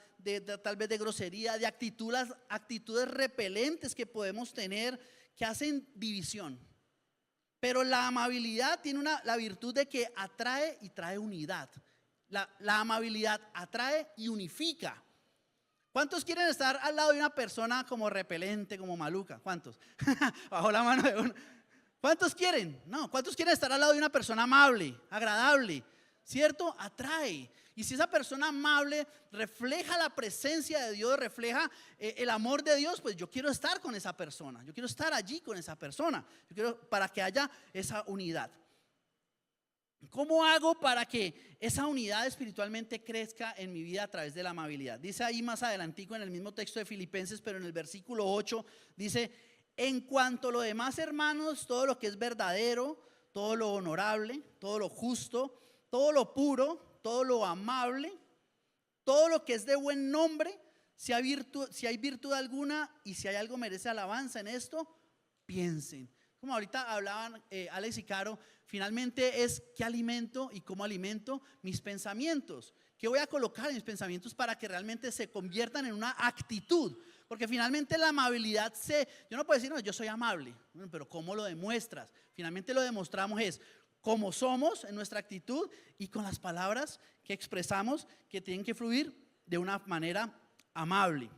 tal vez de grosería, de actitudes repelentes que podemos tener que hacen división. Pero la amabilidad tiene la virtud de que atrae y trae unidad. La amabilidad atrae y unifica. ¿Cuántos quieren estar al lado de una persona como repelente, como maluca? ¿Cuántos? Bajo la mano de uno. ¿Cuántos quieren? No, ¿cuántos quieren estar al lado de una persona amable, agradable? ¿Cierto? Atrae. Y si esa persona amable refleja la presencia de Dios, refleja el amor de Dios, pues yo quiero estar con esa persona. Yo quiero estar allí con esa persona. Yo quiero para que haya esa unidad. ¿Cómo hago para que esa unidad espiritualmente crezca en mi vida a través de la amabilidad? Dice ahí más adelantico en el mismo texto de Filipenses, pero en el versículo 8 dice: en cuanto a lo demás, hermanos, todo lo que es verdadero, todo lo honorable, todo lo justo, todo lo puro, todo lo amable, todo lo que es de buen nombre, si hay virtud alguna y si hay algo merece alabanza en esto, piensen. Como ahorita hablaban Alex y Caro, finalmente es qué alimento y cómo alimento mis pensamientos. ¿Qué voy a colocar en mis pensamientos para que realmente se conviertan en una actitud? Porque finalmente la amabilidad yo no puedo decir, no, yo soy amable, bueno, pero ¿cómo lo demuestras? Finalmente lo demostramos es cómo somos en nuestra actitud y con las palabras que expresamos, que tienen que fluir de una manera amable,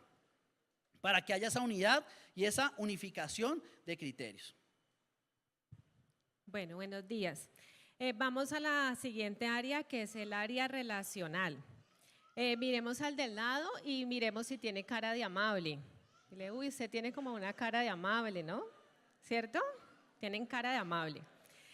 para que haya esa unidad y esa unificación de criterios. Bueno, buenos días. Vamos a la siguiente área, que es el área relacional. Miremos al del lado y miremos si tiene cara de amable. Dile, uy, usted tiene como una cara de amable, ¿no? ¿Cierto? Tienen cara de amable.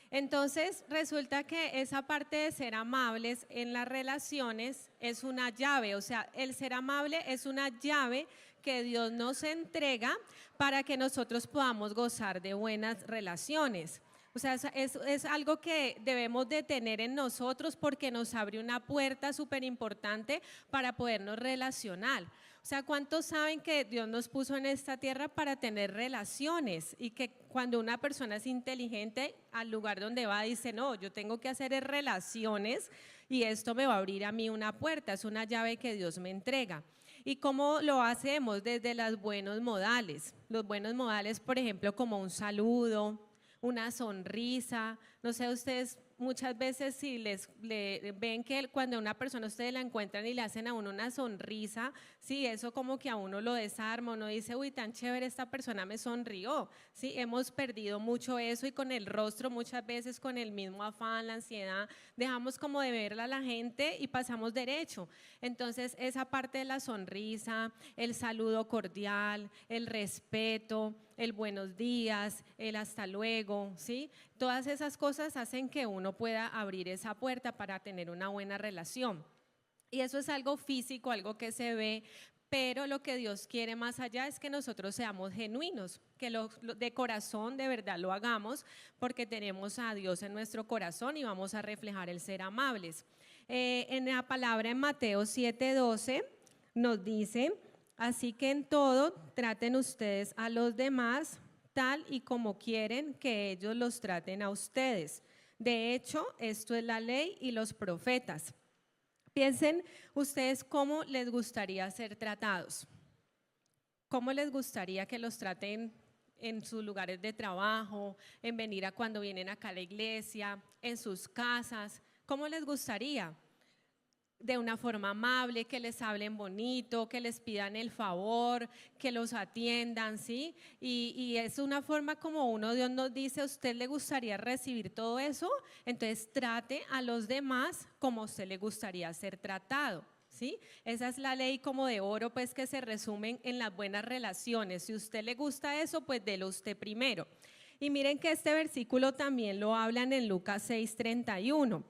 Entonces, resulta que esa parte de ser amables en las relaciones es una llave, o sea, el ser amable es una llave que Dios nos entrega para que nosotros podamos gozar de buenas relaciones. O sea, es algo que debemos de tener en nosotros porque nos abre una puerta súper importante para podernos relacionar. O sea, ¿cuántos saben que Dios nos puso en esta tierra para tener relaciones? Y que cuando una persona es inteligente, al lugar donde va dice, no, yo tengo que hacer relaciones y esto me va a abrir a mí una puerta, es una llave que Dios me entrega. ¿Y cómo lo hacemos? Desde los buenos modales. Los buenos modales, por ejemplo, como un saludo, una sonrisa. No sé, ustedes muchas veces si ven que cuando una persona ustedes la encuentran y le hacen a uno una sonrisa, sí, eso como que a uno lo desarma, uno dice, uy, tan chévere, esta persona me sonrió. Sí, hemos perdido mucho eso y con el rostro muchas veces con el mismo afán, la ansiedad, dejamos como de verla a la gente y pasamos derecho. Entonces esa parte de la sonrisa, el saludo cordial, el respeto, el buenos días, el hasta luego, ¿sí? Todas esas cosas hacen que uno pueda abrir esa puerta para tener una buena relación. Y eso es algo físico, algo que se ve, pero lo que Dios quiere más allá es que nosotros seamos genuinos, que de corazón de verdad lo hagamos, porque tenemos a Dios en nuestro corazón y vamos a reflejar el ser amables. En la palabra en Mateo 7:12 nos dice: así que en todo traten ustedes a los demás tal y como quieren que ellos los traten a ustedes. De hecho, esto es la ley y los profetas. Piensen ustedes cómo les gustaría ser tratados. ¿Cómo les gustaría que los traten en sus lugares de trabajo, en venir a cuando vienen acá a la iglesia, en sus casas? ¿Cómo les gustaría? De una forma amable, que les hablen bonito, que les pidan el favor, que los atiendan, ¿sí? Y es una forma como Dios nos dice, ¿a usted le gustaría recibir todo eso? Entonces trate a los demás como a usted le gustaría ser tratado, ¿sí? Esa es la ley como de oro, pues, que se resumen en las buenas relaciones. Si a usted le gusta eso, pues délo usted primero. Y miren que este versículo también lo hablan en Lucas 6:31.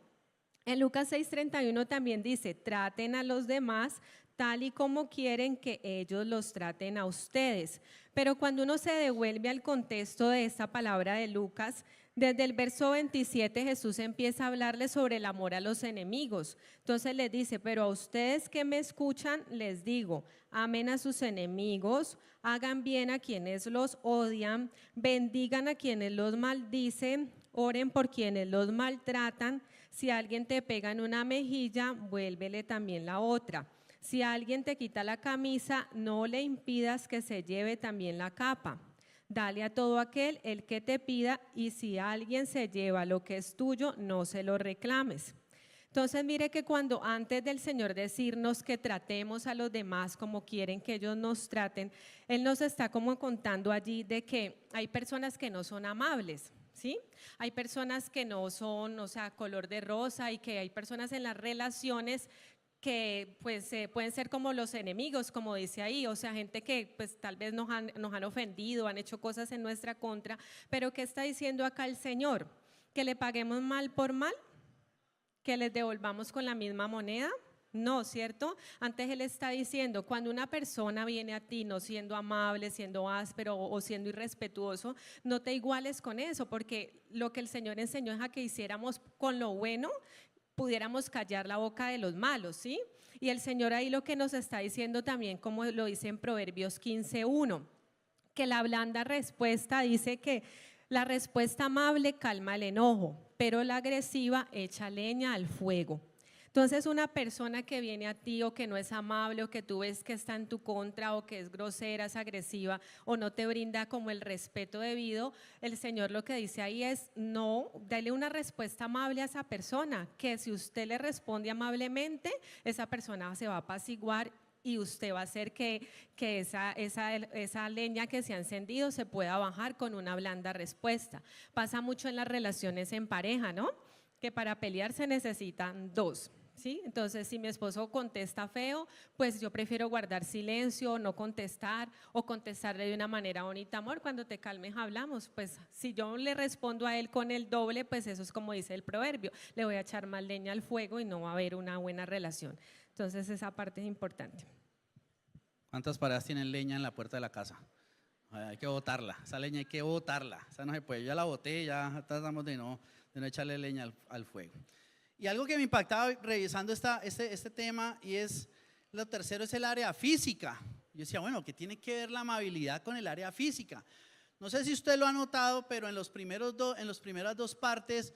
En Lucas 6:31 también dice, traten a los demás tal y como quieren que ellos los traten a ustedes. Pero cuando uno se devuelve al contexto de esta palabra de Lucas, Desde el verso 27 Jesús empieza a hablarles sobre el amor a los enemigos. Entonces les dice, pero a ustedes que me escuchan les digo, amen a sus enemigos, hagan bien a quienes los odian, bendigan a quienes los maldicen, oren por quienes los maltratan. Si alguien te pega en una mejilla, vuélvele también la otra. Si alguien te quita la camisa, no le impidas que se lleve también la capa. Dale a todo aquel el que te pida, y si alguien se lleva lo que es tuyo, no se lo reclames. Entonces mire que cuando antes del Señor decirnos que tratemos a los demás como quieren que ellos nos traten, Él nos está como contando allí de que hay personas que no son amables, ¿sí? Hay personas que no son, o sea, color de rosa, y que hay personas en las relaciones que pues pueden ser como los enemigos, como dice ahí, o sea, gente que pues tal vez nos han ofendido, han hecho cosas en nuestra contra, pero ¿qué está diciendo acá el Señor? ¿Que le paguemos mal por mal? ¿Que les devolvamos con la misma moneda? No, ¿cierto? Antes Él está diciendo, cuando una persona viene a ti no siendo amable, siendo áspero o siendo irrespetuoso, no te iguales con eso, porque lo que el Señor enseñó es a que hiciéramos con lo bueno, pudiéramos callar la boca de los malos, ¿sí? Y el Señor ahí lo que nos está diciendo también, como lo dice en Proverbios 15:1, que la blanda respuesta dice que la respuesta amable calma el enojo, pero la agresiva echa leña al fuego. Entonces una persona que viene a ti o que no es amable o que tú ves que está en tu contra o que es grosera, es agresiva o no te brinda como el respeto debido, el Señor lo que dice ahí es no, dale una respuesta amable a esa persona, que si usted le responde amablemente, esa persona se va a apaciguar y usted va a hacer que esa leña que se ha encendido se pueda bajar con una blanda respuesta. Pasa mucho en las relaciones en pareja, ¿no? Que para pelear se necesitan dos. ¿Sí? Entonces, si mi esposo contesta feo, pues yo prefiero guardar silencio, no contestar o contestarle de una manera bonita. Amor, cuando te calmes hablamos. Pues si yo le respondo a él con el doble, pues eso es como dice el proverbio, le voy a echar más leña al fuego y no va a haber una buena relación. Entonces esa parte es importante. ¿Cuántas parejas tienen leña en la puerta de la casa? Hay que botarla, esa leña hay que botarla, esa no se puede, yo ya la boté, ya tratamos de no echarle leña al fuego. Y algo que me impactaba revisando este tema, y es, lo tercero es el área física. Yo decía, bueno, ¿qué tiene que ver la amabilidad con el área física? No sé si usted lo ha notado, pero en las primeras dos partes,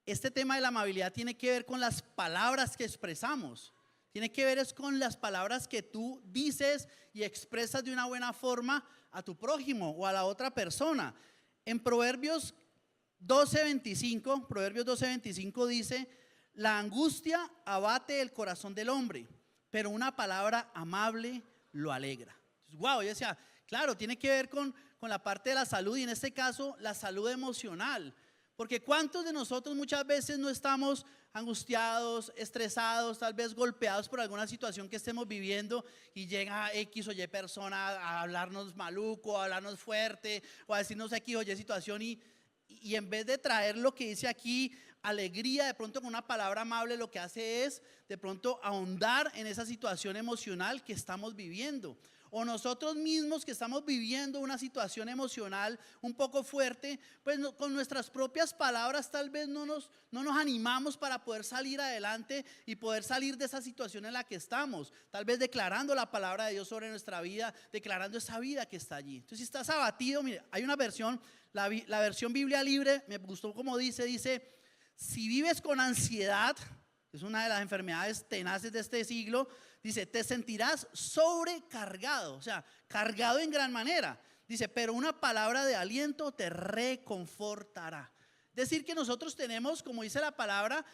este tema de la amabilidad tiene que ver con las palabras que expresamos. Tiene que ver es con las palabras que tú dices y expresas de una buena forma a tu prójimo o a la otra persona. En Proverbios 12:25 dice, la angustia abate el corazón del hombre, pero una palabra amable lo alegra. Wow, yo decía, claro, tiene que ver con la parte de la salud, y en este caso la salud emocional. Porque ¿cuántos de nosotros muchas veces no estamos angustiados, estresados, tal vez golpeados por alguna situación que estemos viviendo, y llega X o Y persona a hablarnos maluco, a hablarnos fuerte, o a decirnos X o Y situación, y en vez de traer lo que dice aquí, alegría, de pronto con una palabra amable, lo que hace es de pronto ahondar en esa situación emocional que estamos viviendo. O nosotros mismos que estamos viviendo una situación emocional un poco fuerte, pues con nuestras propias palabras tal vez no nos animamos para poder salir adelante y poder salir de esa situación en la que estamos, tal vez declarando la palabra de Dios sobre nuestra vida, declarando esa vida que está allí. Entonces, si estás abatido, mire, hay una versión, la versión Biblia Libre, me gustó como dice, si vives con ansiedad, es una de las enfermedades tenaces de este siglo, dice, te sentirás sobrecargado, o sea, cargado en gran manera. Dice, pero una palabra de aliento te reconfortará. Es decir, que nosotros tenemos, como dice la palabra,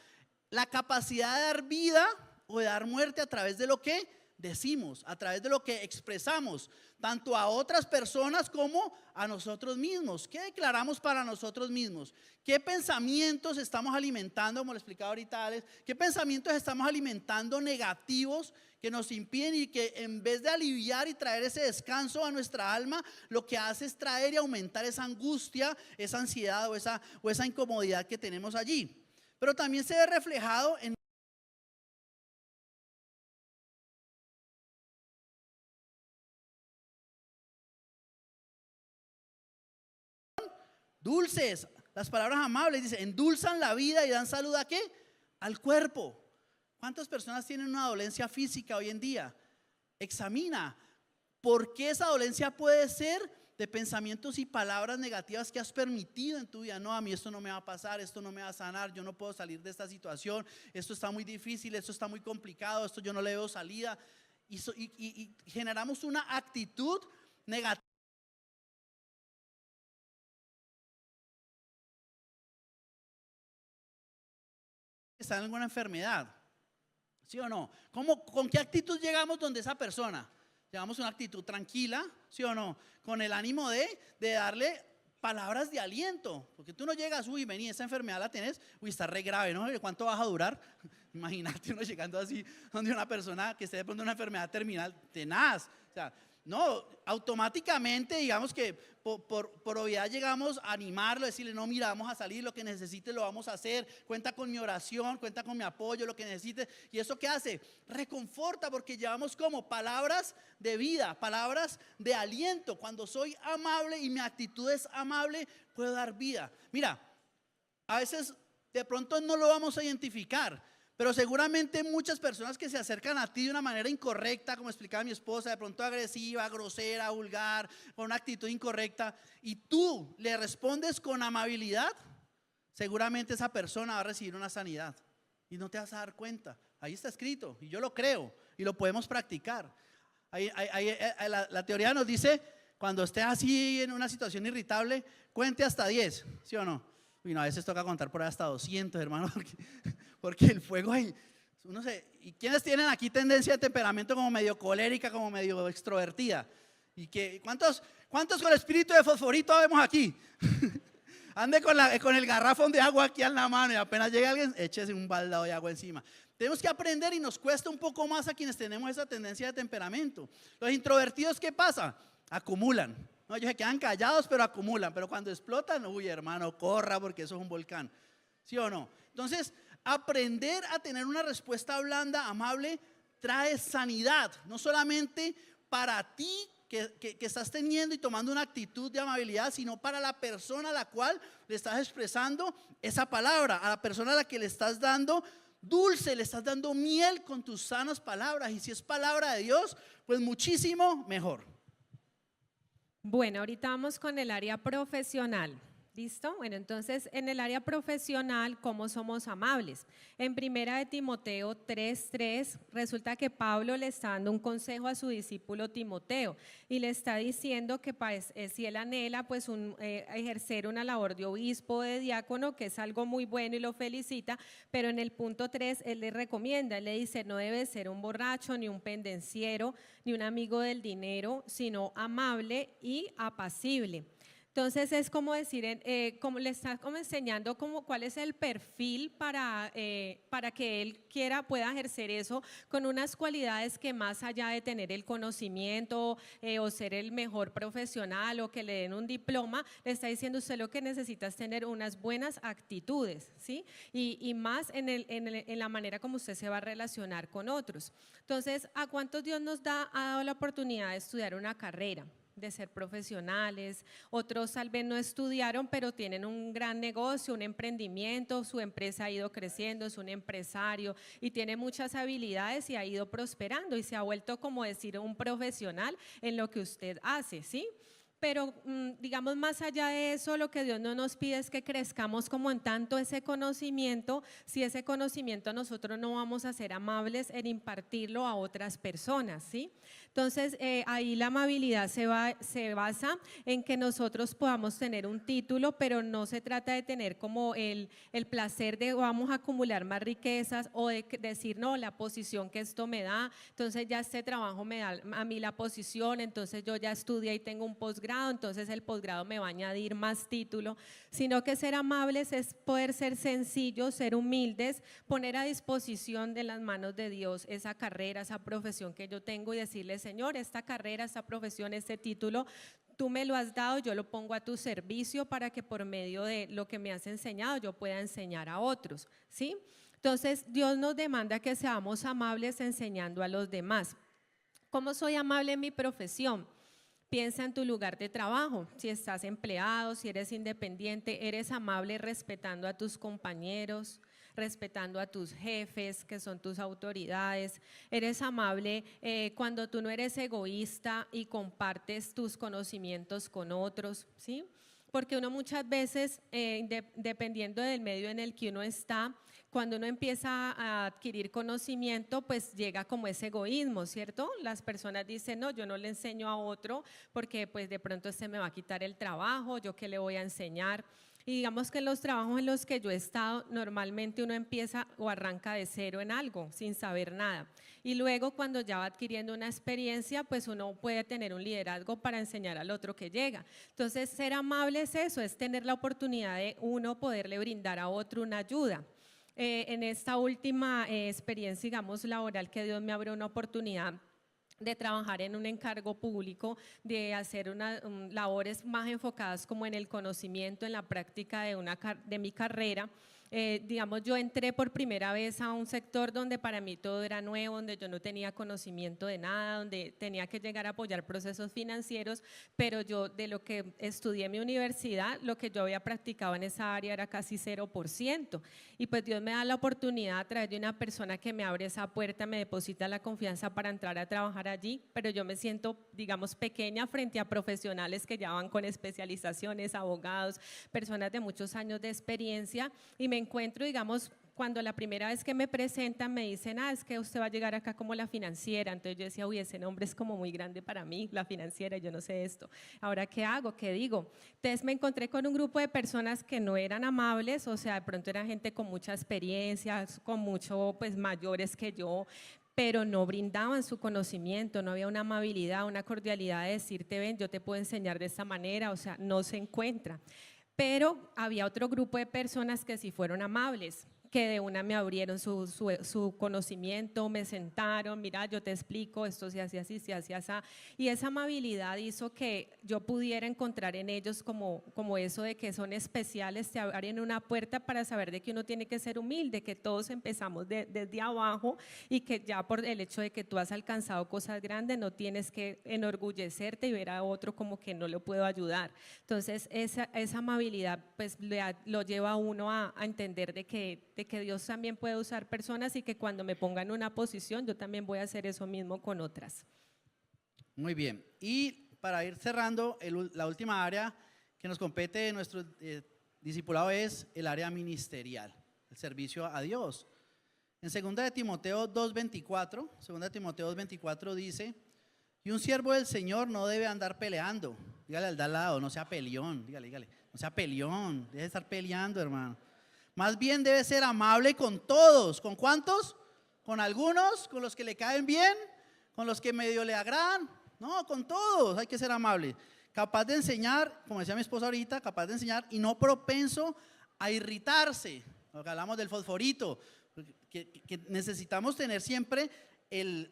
la capacidad de dar vida o de dar muerte a través de lo que decimos, a través de lo que expresamos, tanto a otras personas como a nosotros mismos. ¿Qué declaramos para nosotros mismos? ¿Qué pensamientos estamos alimentando, como le explicaba ahorita Alex? ¿Qué pensamientos estamos alimentando negativos que nos impiden y que en vez de aliviar y traer ese descanso a nuestra alma, lo que hace es traer y aumentar esa angustia, esa ansiedad o esa incomodidad que tenemos allí? Pero también se ve reflejado en dulces, Las palabras amables, dice, endulzan la vida y dan salud ¿a qué? Al cuerpo. ¿Cuántas personas tienen una dolencia física hoy en día? Examina. ¿Por qué esa dolencia puede ser? De pensamientos y palabras negativas que has permitido en tu vida. No, a mí esto no me va a pasar, esto no me va a sanar, yo no puedo salir de esta situación, esto está muy difícil, esto está muy complicado, esto yo no le veo salida. Y generamos una actitud negativa. Está en alguna enfermedad, ¿sí o no? ¿Con qué actitud llegamos donde esa persona? Llevamos una actitud tranquila, ¿sí o no? Con el ánimo de darle palabras de aliento. Porque tú no llegas, uy, vení, esa enfermedad la tenés, uy, está re grave, ¿no? ¿Cuánto vas a durar? Imagínate uno llegando así, donde una persona que esté de pronto una enfermedad terminal tenaz. O sea, no, automáticamente, digamos que por obviedad llegamos a animarlo, decirle, no, mira, vamos a salir, lo que necesites lo vamos a hacer, cuenta con mi oración, cuenta con mi apoyo, lo que necesites. ¿Y eso qué hace? Reconforta, porque llevamos como palabras de vida, palabras de aliento. Cuando soy amable y mi actitud es amable, puedo dar vida. Mira, a veces de pronto no lo vamos a identificar, pero seguramente muchas personas que se acercan a ti de una manera incorrecta, como explicaba mi esposa, de pronto agresiva, grosera, vulgar, con una actitud incorrecta, y tú le respondes con amabilidad, seguramente esa persona va a recibir una sanidad y no te vas a dar cuenta. Ahí está escrito y yo lo creo y lo podemos practicar. La teoría nos dice, cuando esté así en una situación irritable, cuente hasta 10, ¿sí o no? Y no, a veces toca contar por ahí hasta 200, hermano, porque el fuego ahí, uno ¿y quiénes tienen aquí tendencia de temperamento como medio colérica, como medio extrovertida? ¿Y cuántos con espíritu de fosforito vemos aquí? Ande con el garrafón de agua aquí en la mano y apenas llegue alguien, échese un baldado de agua encima. Tenemos que aprender y nos cuesta un poco más a quienes tenemos esa tendencia de temperamento. Los introvertidos, ¿qué pasa? Acumulan. No, ellos se quedan callados, pero acumulan. Pero cuando explotan, uy, hermano, corra porque eso es un volcán. ¿Sí o no? Entonces, aprender a tener una respuesta blanda, amable, trae sanidad. No solamente para ti que estás teniendo y tomando una actitud de amabilidad, sino para la persona a la cual le estás expresando esa palabra, a la persona a la que le estás dando dulce, le estás dando miel con tus sanas palabras. Y si es palabra de Dios, pues muchísimo mejor. Bueno, ahorita vamos con el área profesional. ¿Listo? Bueno, entonces en el área profesional, ¿cómo somos amables? En primera de Timoteo 3:3 resulta que Pablo le está dando un consejo a su discípulo Timoteo y le está diciendo que si él anhela pues ejercer una labor de obispo, de diácono, que es algo muy bueno y lo felicita, pero en el punto 3 él le recomienda, él le dice, no debe ser un borracho, ni un pendenciero, ni un amigo del dinero, sino amable y apacible. Entonces es como decir, como le está como enseñando cuál es el perfil para que él pueda ejercer eso con unas cualidades que más allá de tener el conocimiento o ser el mejor profesional o que le den un diploma, le está diciendo usted lo que necesita es tener unas buenas actitudes, ¿sí? Y más en la manera como usted se va a relacionar con otros. Entonces, ¿a cuántos Dios ha dado la oportunidad de estudiar una carrera? De ser profesionales, otros tal vez no estudiaron, pero tienen un gran negocio, un emprendimiento, su empresa ha ido creciendo, es un empresario y tiene muchas habilidades y ha ido prosperando y se ha vuelto, como decir, un profesional en lo que usted hace, ¿sí? Pero digamos, más allá de eso, lo que Dios no nos pide es que crezcamos como en tanto ese conocimiento, si ese conocimiento nosotros no vamos a ser amables en impartirlo a otras personas, ¿sí? Entonces, ahí la amabilidad se basa en que nosotros podamos tener un título, pero no se trata de tener como el placer de vamos a acumular más riquezas o de decir, no, la posición que esto me da, entonces ya este trabajo me da a mí la posición, entonces yo ya estudié y tengo un posgrado, entonces el posgrado me va a añadir más título, sino que ser amables es poder ser sencillos, ser humildes, poner a disposición de las manos de Dios esa carrera, esa profesión que yo tengo y decirle, Señor, esta carrera, esta profesión, este título, tú me lo has dado, yo lo pongo a tu servicio para que por medio de lo que me has enseñado yo pueda enseñar a otros, ¿sí? Entonces Dios nos demanda que seamos amables enseñando a los demás. ¿Cómo soy amable en mi profesión? Piensa en tu lugar de trabajo, si estás empleado, si eres independiente, eres amable respetando a tus compañeros, respetando a tus jefes, que son tus autoridades, eres amable cuando tú no eres egoísta y compartes tus conocimientos con otros, ¿sí? Porque uno muchas veces, dependiendo del medio en el que uno está, cuando uno empieza a adquirir conocimiento, pues llega como ese egoísmo, ¿cierto? Las personas dicen, no, yo no le enseño a otro porque pues de pronto este me va a quitar el trabajo, yo qué le voy a enseñar. Y digamos que en los trabajos en los que yo he estado, normalmente uno empieza o arranca de cero en algo, sin saber nada. Y luego cuando ya va adquiriendo una experiencia, pues uno puede tener un liderazgo para enseñar al otro que llega. Entonces, ser amable es eso, es tener la oportunidad de uno poderle brindar a otro una ayuda. En esta última experiencia, digamos, laboral, que Dios me abrió una oportunidad de trabajar en un encargo público, de hacer labores más enfocadas como en el conocimiento, en la práctica de mi carrera. Digamos, yo entré por primera vez a un sector donde para mí todo era nuevo, donde yo no tenía conocimiento de nada, donde tenía que llegar a apoyar procesos financieros, pero yo de lo que estudié en mi universidad, lo que yo había practicado en esa área era casi 0%. Y pues Dios me da la oportunidad a través de una persona que me abre esa puerta, me deposita la confianza para entrar a trabajar allí, pero yo me siento, digamos, pequeña frente a profesionales que ya van con especializaciones, abogados, personas de muchos años de experiencia, y me encuentro, digamos, cuando la primera vez que me presentan me dicen, es que usted va a llegar acá como la financiera. Entonces yo decía, uy, ese nombre es como muy grande para mí, la financiera, yo no sé esto. Ahora, ¿qué hago? ¿Qué digo? Entonces me encontré con un grupo de personas que no eran amables, o sea, de pronto eran gente con mucha experiencia, con mucho, pues, mayores que yo, pero no brindaban su conocimiento, no había una amabilidad, una cordialidad de decirte, ven, yo te puedo enseñar de esta manera, o sea, no se encuentra. Pero había otro grupo de personas que sí fueron amables, que de una me abrieron su conocimiento, me sentaron, mira, yo te explico, esto se hace así, se hace así. Y esa amabilidad hizo que yo pudiera encontrar en ellos como eso de que son especiales, te abren una puerta para saber de que uno tiene que ser humilde, que todos empezamos desde abajo y que ya por el hecho de que tú has alcanzado cosas grandes no tienes que enorgullecerte y ver a otro como que no le puedo ayudar. Entonces esa amabilidad pues lo lleva a uno a entender de que Dios también puede usar personas y que cuando me ponga en una posición yo también voy a hacer eso mismo con otras. Muy bien, y para ir cerrando, la última área que nos compete de nuestro discipulado es el área ministerial, el servicio a Dios. En 2 Timoteo 2:24 dice, y un siervo del Señor no debe andar peleando. Dígale al de al lado, no sea peleón, dígale, no sea peleón, deje de estar peleando, hermano. Más bien debe ser amable con todos. ¿Con cuántos? Con algunos, con los que le caen bien, con los que medio le agradan. No, con todos hay que ser amable. Capaz de enseñar, como decía mi esposa ahorita, capaz de enseñar y no propenso a irritarse. Lo que hablamos del fosforito, que necesitamos tener siempre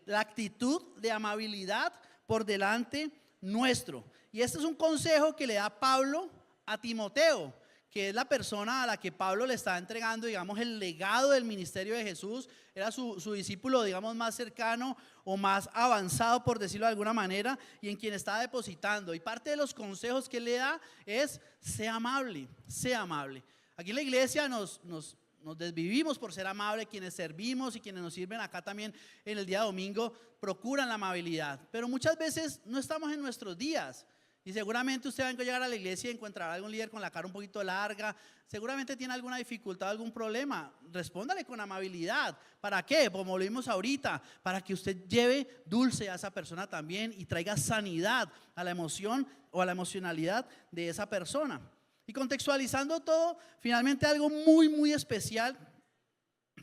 la actitud de amabilidad por delante nuestro. Y este es un consejo que le da Pablo a Timoteo, que es la persona a la que Pablo le está entregando, digamos, el legado del ministerio de Jesús. Era su discípulo, digamos, más cercano o más avanzado, por decirlo de alguna manera, y en quien está depositando. Y parte de los consejos que él le da es, sé amable, sé amable. Aquí en la iglesia nos desvivimos por ser amable, quienes servimos y quienes nos sirven acá también en el día domingo procuran la amabilidad, pero muchas veces no estamos en nuestros días. Y seguramente usted va a llegar a la iglesia y encontrará algún líder con la cara un poquito larga, seguramente tiene alguna dificultad, algún problema. Respóndale con amabilidad. ¿Para qué? Como lo vimos ahorita, para que usted lleve dulce a esa persona también y traiga sanidad a la emoción o a la emocionalidad de esa persona. Y contextualizando todo, finalmente algo muy, muy especial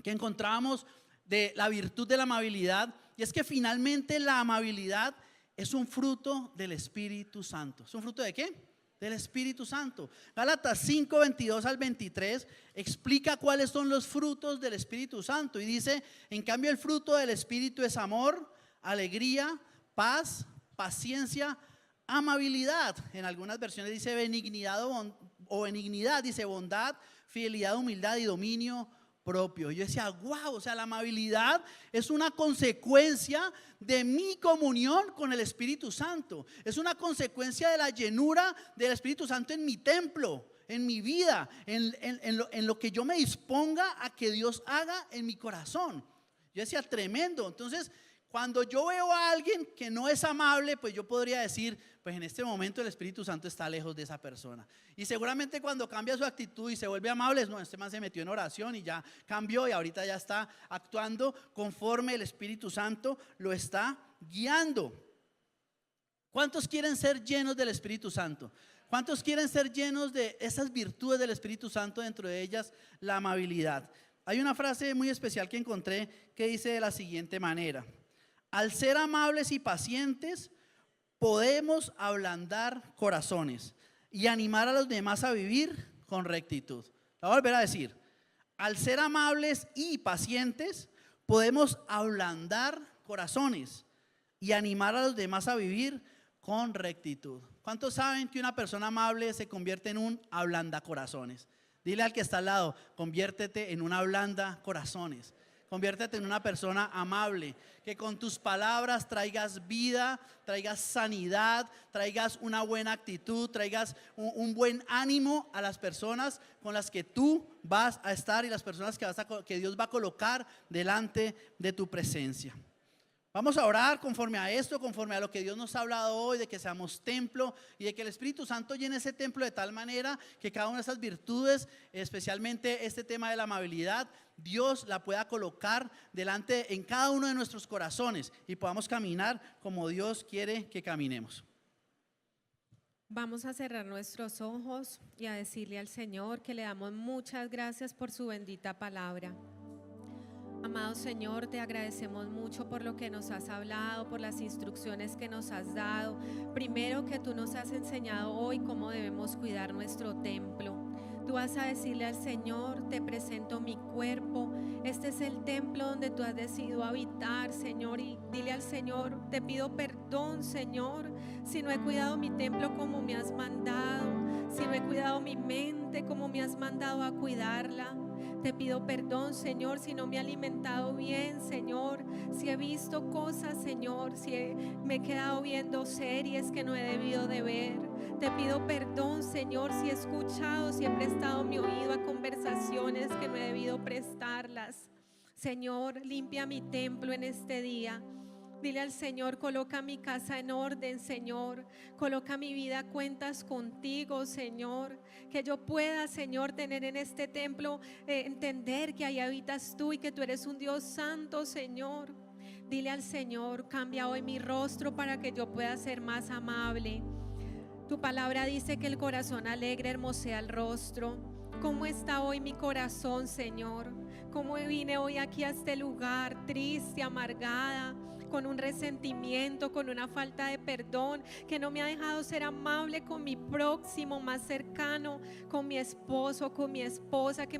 que encontramos de la virtud de la amabilidad, y es que finalmente la amabilidad es un fruto del Espíritu Santo. ¿Es un fruto de qué? Del Espíritu Santo. Gálatas 5:22 al 23 explica cuáles son los frutos del Espíritu Santo y dice, en cambio el fruto del Espíritu es amor, alegría, paz, paciencia, amabilidad. En algunas versiones dice benignidad o benignidad, dice bondad, fidelidad, humildad y dominio propio. Yo decía, wow, o sea, la amabilidad es una consecuencia de mi comunión con el Espíritu Santo. Es una consecuencia de la llenura del Espíritu Santo en mi templo, en mi vida, en lo que yo me disponga a que Dios haga en mi corazón. Yo decía, tremendo. Entonces, cuando yo veo a alguien que no es amable, pues yo podría decir, pues en este momento el Espíritu Santo está lejos de esa persona. Y seguramente cuando cambia su actitud y se vuelve amable, no, este man se metió en oración y ya cambió y ahorita ya está actuando conforme el Espíritu Santo lo está guiando. ¿Cuántos quieren ser llenos del Espíritu Santo? ¿Cuántos quieren ser llenos de esas virtudes del Espíritu Santo, dentro de ellas la amabilidad? Hay una frase muy especial que encontré que dice de la siguiente manera: al ser amables y pacientes, podemos ablandar corazones y animar a los demás a vivir con rectitud. La voy a volver a decir: al ser amables y pacientes, podemos ablandar corazones y animar a los demás a vivir con rectitud. ¿Cuántos saben que una persona amable se convierte en un ablandacorazones? Dile al que está al lado: conviértete en un ablandacorazones. Conviértete en una persona amable, que con tus palabras traigas vida, traigas sanidad, traigas una buena actitud, traigas un buen ánimo a las personas con las que tú vas a estar y las personas que Dios va a colocar delante de tu presencia. Vamos a orar conforme a esto, conforme a lo que Dios nos ha hablado hoy, de que seamos templo y de que el Espíritu Santo llene ese templo de tal manera que cada una de esas virtudes, especialmente este tema de la amabilidad, Dios la pueda colocar delante en cada uno de nuestros corazones y podamos caminar como Dios quiere que caminemos. Vamos a cerrar nuestros ojos y a decirle al Señor que le damos muchas gracias por su bendita palabra. Amado Señor, te agradecemos mucho por lo que nos has hablado, por las instrucciones que nos has dado. Primero, que tú nos has enseñado hoy cómo debemos cuidar nuestro templo. Tú vas a decirle al Señor: te presento mi cuerpo. Este es el templo donde tú has decidido habitar, Señor. Y dile al Señor: te pido perdón, Señor, si no he cuidado mi templo como me has mandado, si no he cuidado mi mente como me has mandado a cuidarla. Te pido perdón, Señor, si no me he alimentado bien, Señor, si he visto cosas, Señor, si me he quedado viendo series que no he debido de ver. Te pido perdón, Señor, si he escuchado, si he prestado mi oído a conversaciones que no he debido prestarlas. Señor, limpia mi templo en este día. Dile al Señor: coloca mi casa en orden, Señor. Coloca mi vida a cuentas contigo, Señor. Que yo pueda, Señor, tener en este templo, entender que ahí habitas tú y que tú eres un Dios santo, Señor. Dile al Señor: cambia hoy mi rostro para que yo pueda ser más amable. Tu palabra dice que el corazón alegre hermosea el rostro. ¿Cómo está hoy mi corazón, Señor? ¿Cómo vine hoy aquí a este lugar triste, amargada, con un resentimiento, con una falta de perdón, que no me ha dejado ser amable con mi próximo más cercano, con mi esposo, con mi esposa, que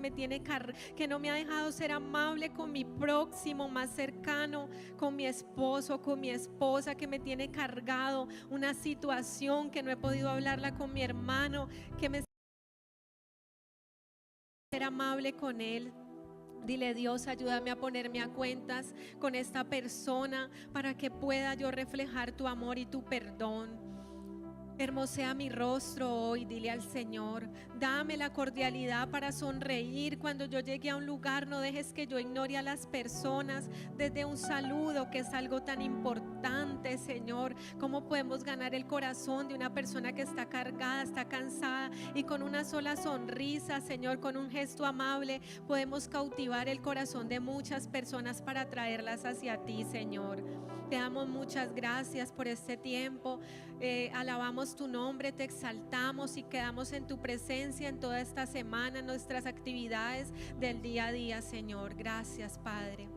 no me ha dejado ser amable con mi próximo más cercano, con mi esposo, con mi esposa, que me tiene cargado una situación que no he podido hablarla con mi hermano, que me ser amable con él? Dile: Dios, ayúdame a ponerme a cuentas con esta persona para que pueda yo reflejar tu amor y tu perdón. Hermosea mi rostro hoy, dile al Señor. Dame la cordialidad para sonreír cuando yo llegue a un lugar. No dejes que yo ignore a las personas, desde un saludo, que es algo tan importante, Señor. ¿Cómo podemos ganar el corazón de una persona que está cargada, está cansada, y con una sola sonrisa, Señor, con un gesto amable, podemos cautivar el corazón de muchas personas para traerlas hacia ti, Señor? Te damos muchas gracias por este tiempo. Alabamos tu nombre, te exaltamos y quedamos en tu presencia en toda esta semana, en nuestras actividades del día a día, Señor. Gracias, Padre.